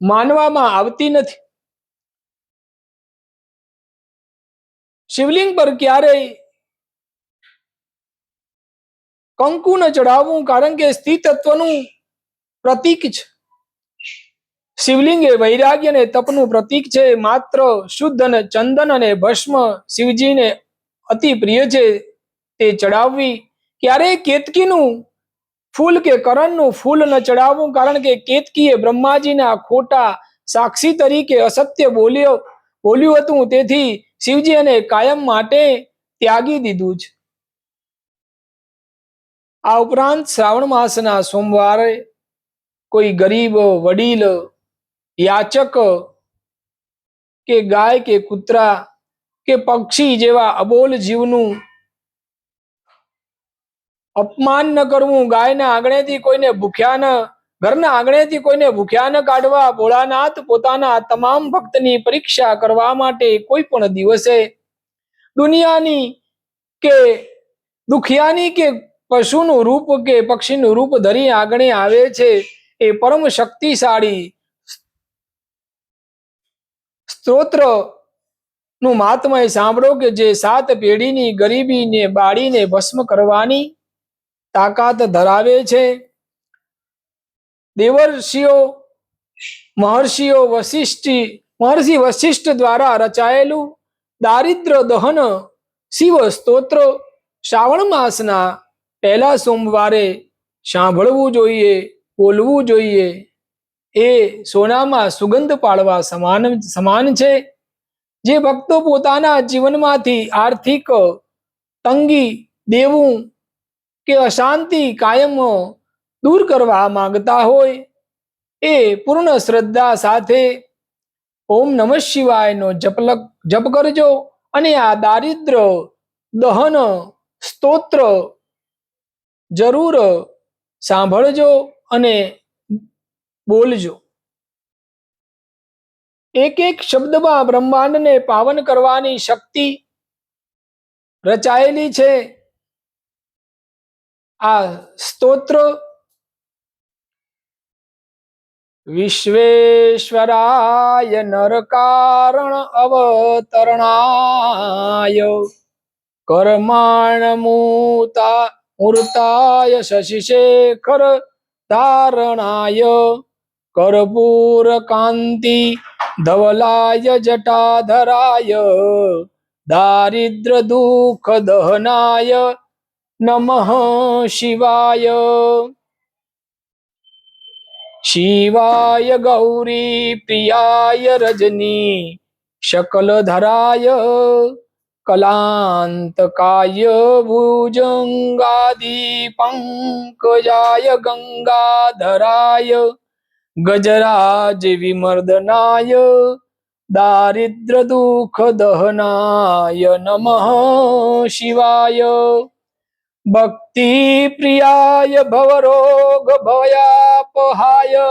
Speaker 1: માનવામાં આવતી નથી. શિવલિંગ પર ક્યારેય કંકુ ન ચડાવવું, કારણ કે સ્ત્રી તત્વનું પ્રતીક છે. શિવલિંગ એ વૈરાગ્ય અને તપનું પ્રતીક છે. માત્ર શુદ્ધ અને ચંદન અને ભસ્મ શિવજીને અતિ પ્રિય છે, તે ચડાવવી. ક્યારેય કેતકીનું ફૂલ કે કરણનું ફૂલ ન ચડાવવું, કારણ કે કેતકીએ બ્રહ્માજીના ખોટા સાક્ષી તરીકે અસત્ય બોલ્યું હતું, તેથી શિવજી એને કાયમ માટે ત્યાગી દીધું છે. આ ઉપરાંત શ્રાવણ માસના સોમવારે કોઈ ગરીબ, વડીલ, યાચક કે ગાય કે કૂતરા કે પક્ષી જેવા અબોલ જીવનું અપમાન ન કરવું. ગાયના આંગણેથી કોઈને ભૂખ્યા ન ઘરના આંગણેથી કોઈને ભૂખ્યા ન કાઢવા. ભોળાનાથ પોતાના તમામ ભક્તની પરીક્ષા કરવા માટે કોઈ પણ દિવસે દુનિયાની કે દુખિયાની કે પશુનું રૂપ કે પક્ષીનું રૂપ ધરી આંગણે આવે છે. એ પરમ શક્તિશાળી સ્તોત્ર નું મહાત્મય સાંભળો કે જે 7 પેઢીની ગરીબીને બાળીને ભસ્મ કરવાની તાકાત ધરાવે છે. દેવર્ષિઓ મહર્ષિ વશિષ્ઠ દ્વારા રચાયેલું દારિદ્ર દહન શિવ સ્તોત્ર શ્રાવણ માસના પહેલા સોમવારે સાંભળવું જોઈએ, બોલવું જોઈએ. એ સોનામાં સુગંધ પાડવા સમાન છે. જે ભક્તો પોતાના જીવનમાંથી આર્થિક તંગી, દેવું કે અશાંતિ કાયમ દૂર કરવા માંગતા હોય, એ પૂર્ણ શ્રદ્ધા સાથે ઓમ નમઃ શિવાયનો જપ કરજો અને આ દારિદ્ર દહન સ્તોત્ર જરૂર સાંભળજો અને બોલજો. એક એક શબ્દમાં બ્રહ્માંડને પાવન કરવાની શક્તિ રચાયેલી છે. આ સ્તોત્ર વિશ્વેશ્વરાય નરકારણ અવતરણાય કર્માણ મૂર્તાય શશિશેખર ધારણાય કર્પૂર કાંતિ ધવલાય જટાધરાય દારિદ્ર દુઃખ દહનાય નમઃ શિવાય. શિવાય ગૌરી પ્રિયાય રજની શકલધરાય કલાંતકાય ભુજંગાદિ પંકજાય ગંગાધરાય ગજરાજ વિમર્દનાય દારિદ્ર દુઃખ દહનાય નમઃ શિવાય. ભક્તિ પ્રિયાય ભવરોગ ભયાપહાય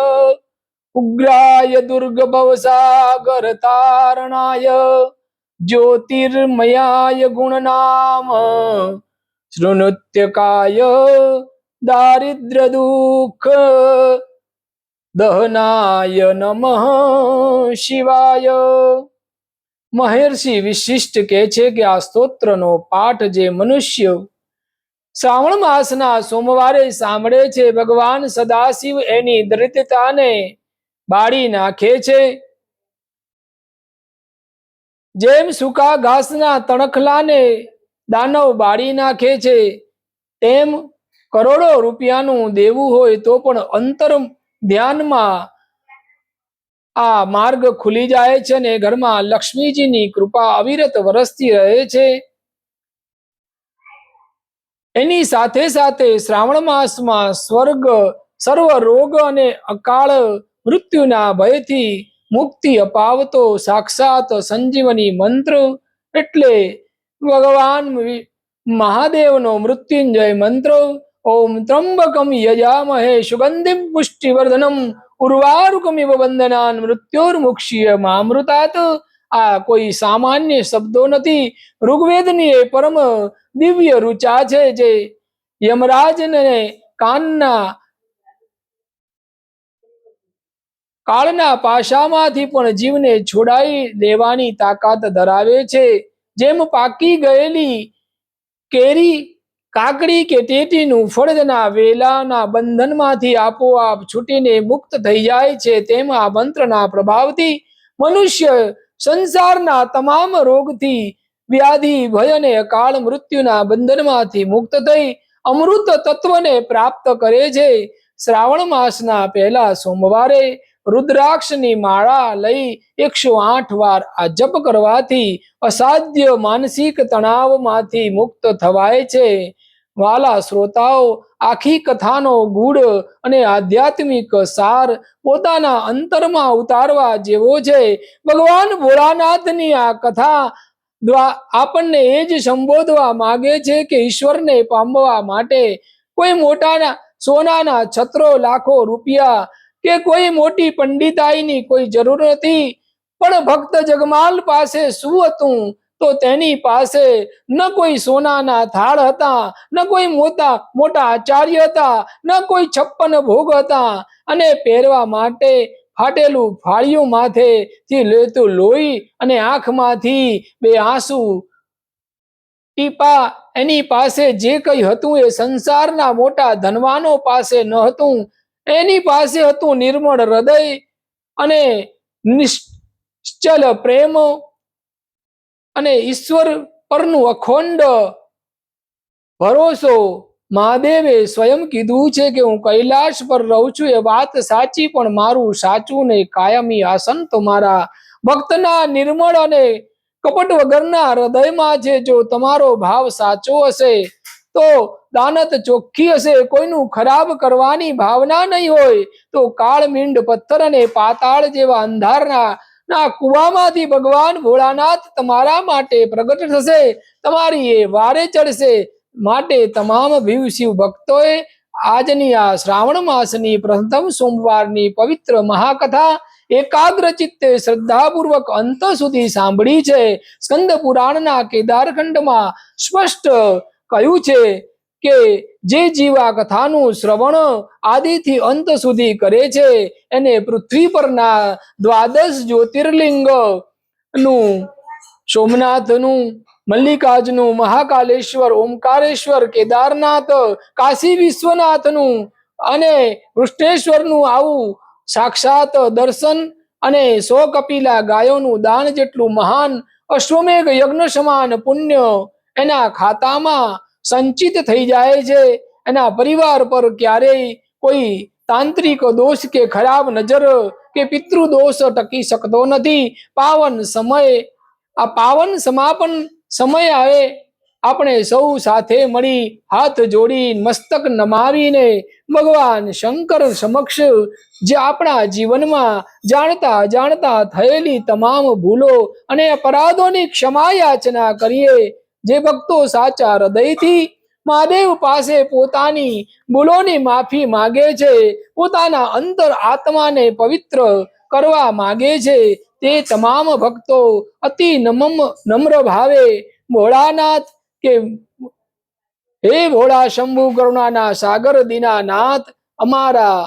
Speaker 1: ઉગ્રાય દુર્ગ ભવસાગર તારણાય જ્યોતિર્મયાય ગુણનામ શૃણુત્યકાય દારિદ્ર દુઃખ દહનાય નમઃ શિવાય. મહર્ષિ વિશિષ્ટ કહે છે કે આ સ્તોત્રનો પાઠ જે મનુષ્ય શ્રાવણ માસના સોમવારે સાંભળે છે, ભગવાન સદાશિવ એની દરિદ્રતાને બાળી નાખે છે. જેમ સૂકા ઘાસના તણખલાને દાનવ બાળી નાખે છે, તેમ કરોડો રૂપિયાનું દેવું હોય તો પણ અંતર ધ્યાનમાં આ માર્ગ ખુલી જાય છે અને ઘરમાં લક્ષ્મીજીની કૃપા અવિરત વરસતી રહે છે. એની સાથે સાથે શ્રાવણ માસમાં સર્વ રોગ અને અકાળ મૃત્યુના ભયથી મુક્તિ અપાવતો સાક્ષાત સંજીવની મંત્ર એટલે ભગવાન મહાદેવનો મૃત્યુંજય મંત્ર. ઓમ ત્રંબકમ યજામહે સુગંધિમ પુષ્ટિવર્ધનમ ઉર્વારુકમિવ બંધનાન મૃત્યોર્મુક્ષીય મામૃતાત. આ કોઈ સામાન્ય શબ્દો નથી. ઋગ્વેદની એ પરમ દિવ્ય ઋચા છે, જે યમરાજને કાળના પાશામાંથી પણ જીવને છોડાઈ દેવાની તાકાત ધરાવે છે. જેમ પાકી ગયેલી કેરી કાકડી કે ટેટીનું ફળદના વેલાના બંધનમાંથી આપોઆપ છૂટીને મુક્ત થઈ જાય છે, તેમ આ મંત્રના પ્રભાવથી મનુષ્ય સંસારના તમામ રોગથી, વ્યાધિ, ભય અને અકાળ મૃત્યુના બંધનમાંથી મુક્ત થઈ અમૃત તત્વને પ્રાપ્ત કરે છે. શ્રાવણ માસના પહેલા સોમવારે રુદ્રાક્ષની માળા લઈ 108 વાર આ જપ કરવાથી અસાધ્ય માનસિક તણાવમાંથી મુક્ત થવાય છે. વાલા શ્રોતાઓ, આખી કથાનો ગૂઢ અને આધ્યાત્મિક સાર પોતાના અંતરમાં ઉતારવા જેવો છે. ભગવાન ભોળાનાથની આ કથા આપણને એ જ સંબોધવા માગે છે કે ઈશ્વરને પામવા માટે કોઈ મોટા સોનાના છત્રો, લાખો રૂપિયા કે કોઈ મોટી પંડિતાઈની કોઈ જરૂર નથી. પણ ભક્ત જગમાલ પાસે શું હતું? તો તેની પાસે ન કોઈ સોનાના થાળ હતા, ન કોઈ મોટા આચાર્ય હતા, ન કોઈ 56 ભોગ હતા, અને પહેરવા માટે ફાટેલું ફાળિયું માથેથી લેતું લોહી અને આંખમાંથી 2 આંસુ ટીપા એની પાસે જે કંઈ હતું એ સંસારના મોટા ધનવાનો પાસે ન હતું. એની પાસે હતું નિર્મળ હૃદય અને નિશ્ચલ પ્રેમ અને ઈશ્વર પરનું અખંડ ભરોસો. મહાદેવે સ્વયં કીધું છે કે હું કૈલાશ પર રહું છું, એ વાત સાચી, પણ મારું સાચું ને કાયમી આસન તો મારા ભક્તના નિર્મળ અને કપટ વગરના હૃદયમાં છે. જો તમારો ભાવ સાચો હશે તો દાનત ચોખ્ખી હશે, કોઈનું ખરાબ કરવાની ભાવના નહીં હોય, તો કાળમીંડ પથ્થર અને પાતાળ જેવા અંધારના કુવામાંથી ભગવાન ભોળાનાથ તમારા માટે પ્રગટ થશે, તમારી એ વારે ચડશે. માટે તમામ ભીવ શિવ ભક્તોએ આજની આ શ્રાવણ માસની પ્રથમ સોમવારની પવિત્ર મહાકથા એકાગ્ર ચિત્તે શ્રદ્ધાપૂર્વક અંત સુધી સાંભળી છે. સ્કંદ પુરાણના કેદારખંડમાં સ્પષ્ટ કહ્યું છે કે જે જીવ આ કથાનું શ્રવણ આદિથી અંત સુધી કરે છે એને પૃથ્વી પરના 12 જ્યોતિર્લિંગ નું, સોમનાથનું, મલ્લિકાર્જુનનું, મહાકાલેશ્વર, ઓમકારેશ્વર, કેદારનાથ, કાશી વિશ્વનાથનું અને કૃષ્ણેશ્વરનું આવું સાક્ષાત દર્શન અને 100 કપિલા ગાયોનું દાન જેટલું મહાન અશ્વમેઘ યજ્ઞ સમાન પુણ્ય એના ખાતામાં સંચિત થઈ જાય છે. એના પરિવાર પર ક્યારેય કોઈ તાંત્રિક દોષ કે ખરાબ નજર કે પિતૃ દોષ ટકી શકતો નથી. પાવન સમાપન સમય આવે આપણે સૌ સાથે મળી હાથ જોડી મસ્તક નમાવીને ભગવાન શંકર સમક્ષ જે આપણા જીવનમાં જાણતા અજાણતા થયેલી તમામ ભૂલો અને અપરાધોની ક્ષમા યાચના કરીએ. જે ભક્તો સાચા હૃદયથી મહાદેવ પાસે પોતાની ભૂલોની માફી માગે છે, પોતાના અંતર આત્માને પવિત્ર કરવા માગે છે, તે તમામ ભક્તો અતિ નમ્ર ભાવે ભોળાનાથ કે હે ભોળા શંભુ કરુણાના સાગર દીનાનાથ, અમારા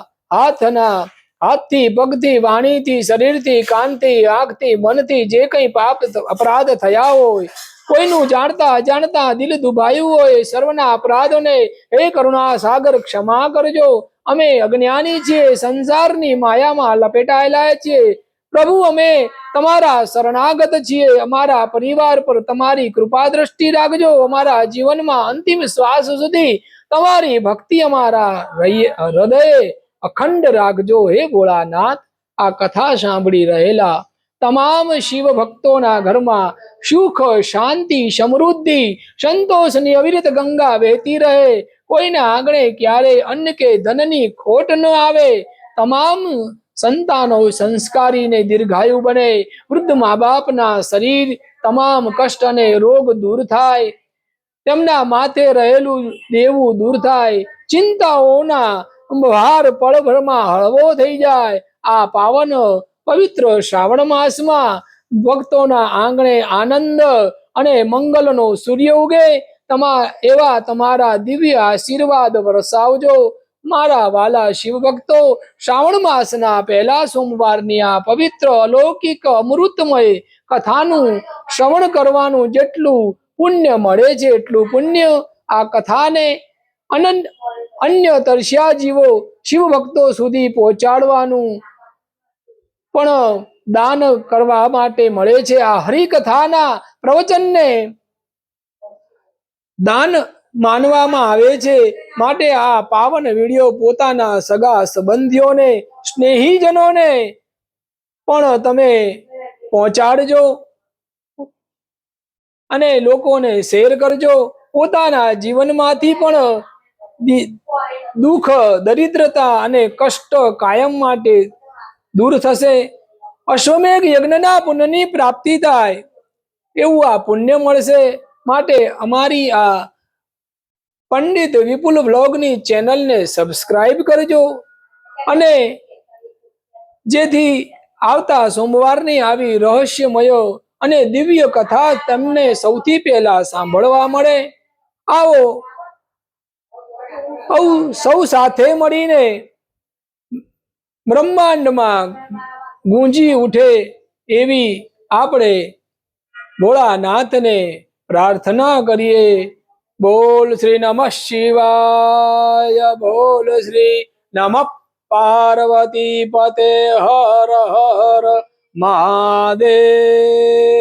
Speaker 1: હાથથી, પગથી, વાણીથી, શરીરથી, કાનથી, આંખથી, મનથી જે કંઈ પાપ અપરાધ થયા હોય, કોઈનું જાણતા અજાણતા દિલ દુભાયું હોય, સર્વના અપરાધોને હે કરુણા સાગર ક્ષમા કરજો. અમે અજ્ઞાની છીએ, સંસારની માયામાં લપેટાયેલા છીએ. પ્રભુ, અમે તમારા શરણાગત છીએ. અમારા પરિવાર પર તમારી કૃપા દ્રષ્ટિ રાખજો. અમારા જીવનમાં અંતિમ શ્વાસ સુધી તમારી ભક્તિ અમારા હૃદય અખંડ રાખજો. હે ભોળાનાથ, આ કથા સાંભળી રહેલા તમામ શિવ ભક્તોના ઘરમાં સુખ, શાંતિ, સમૃદ્ધિ, સંતોષની અવિરત ગંગા વહેતી રહે. કોઈના આંગણે ક્યારેય અન્ન કે ધનની ખોટ ન આવે. તમામ સંતાનો સંસ્કારી ને દીર્ઘાયુ બને. વૃદ્ધ મા બાપના શરીર તમામ કષ્ટ અને રોગ દૂર થાય. તેમના માથે રહેલું દેવું દૂર થાય. ચિંતાઓના ભાર પળભરમાં હળવો થઈ જાય. આ પાવન પવિત્ર શ્રાવણ માસમાં ભક્તોના આંગણે આનંદ અને મંગલનો સૂર્ય ઉગે. એવા તમારા દિવ્ય આશીર્વાદ વરસાવજો. મારા વાલા શિવ ભક્તો, શ્રાવણ માસના પહેલા સોમવારની આ પવિત્ર અલૌકિક અમૃતમય કથાનું શ્રવણ કરવાનું જેટલું પુણ્ય મળે છે એટલું પુણ્ય આ કથાને અન્ય તરસ્યા જીવો શિવ ભક્તો સુધી પહોંચાડવાનું પણ દાન કરવા માટે મળે છે. આ હરિકથાના પ્રવચનને દાન માનવામાં આવે છે. માટે આ પાવન વિડીયો પોતાના સગા સંબંધીઓને, સ્નેહીજનોને પણ તમે પહોંચાડજો અને લોકોને શેર કરજો. પોતાના જીવનમાંથી પણ દુઃખ, દરિદ્રતા અને કષ્ટ કાયમ માટે દૂર થશે. અશ્વમેઘ યજ્ઞના પુણ્યની પ્રાપ્તિ થાય એવું આ પુણ્ય મળશે. માટે અમારી આ પંડિત વિપુલ વ્લોગની ચેનલને સબસ્ક્રાઇબ કરજો અને જેથી આવતા સોમવારની આવી રહસ્યમય અને દિવ્ય કથા તમને સૌથી પહેલા સાંભળવા મળે. આવો સૌ સાથે મળીને બ્રહ્માંડમાં ગુંજી ઉઠે એવી આપણે ભોળાનાથને પ્રાર્થના કરીએ. બોલ શ્રી નમઃ શિવાય, બોલ શ્રી નમઃ પાર્વતી પતે, હર હર મહાદેવ.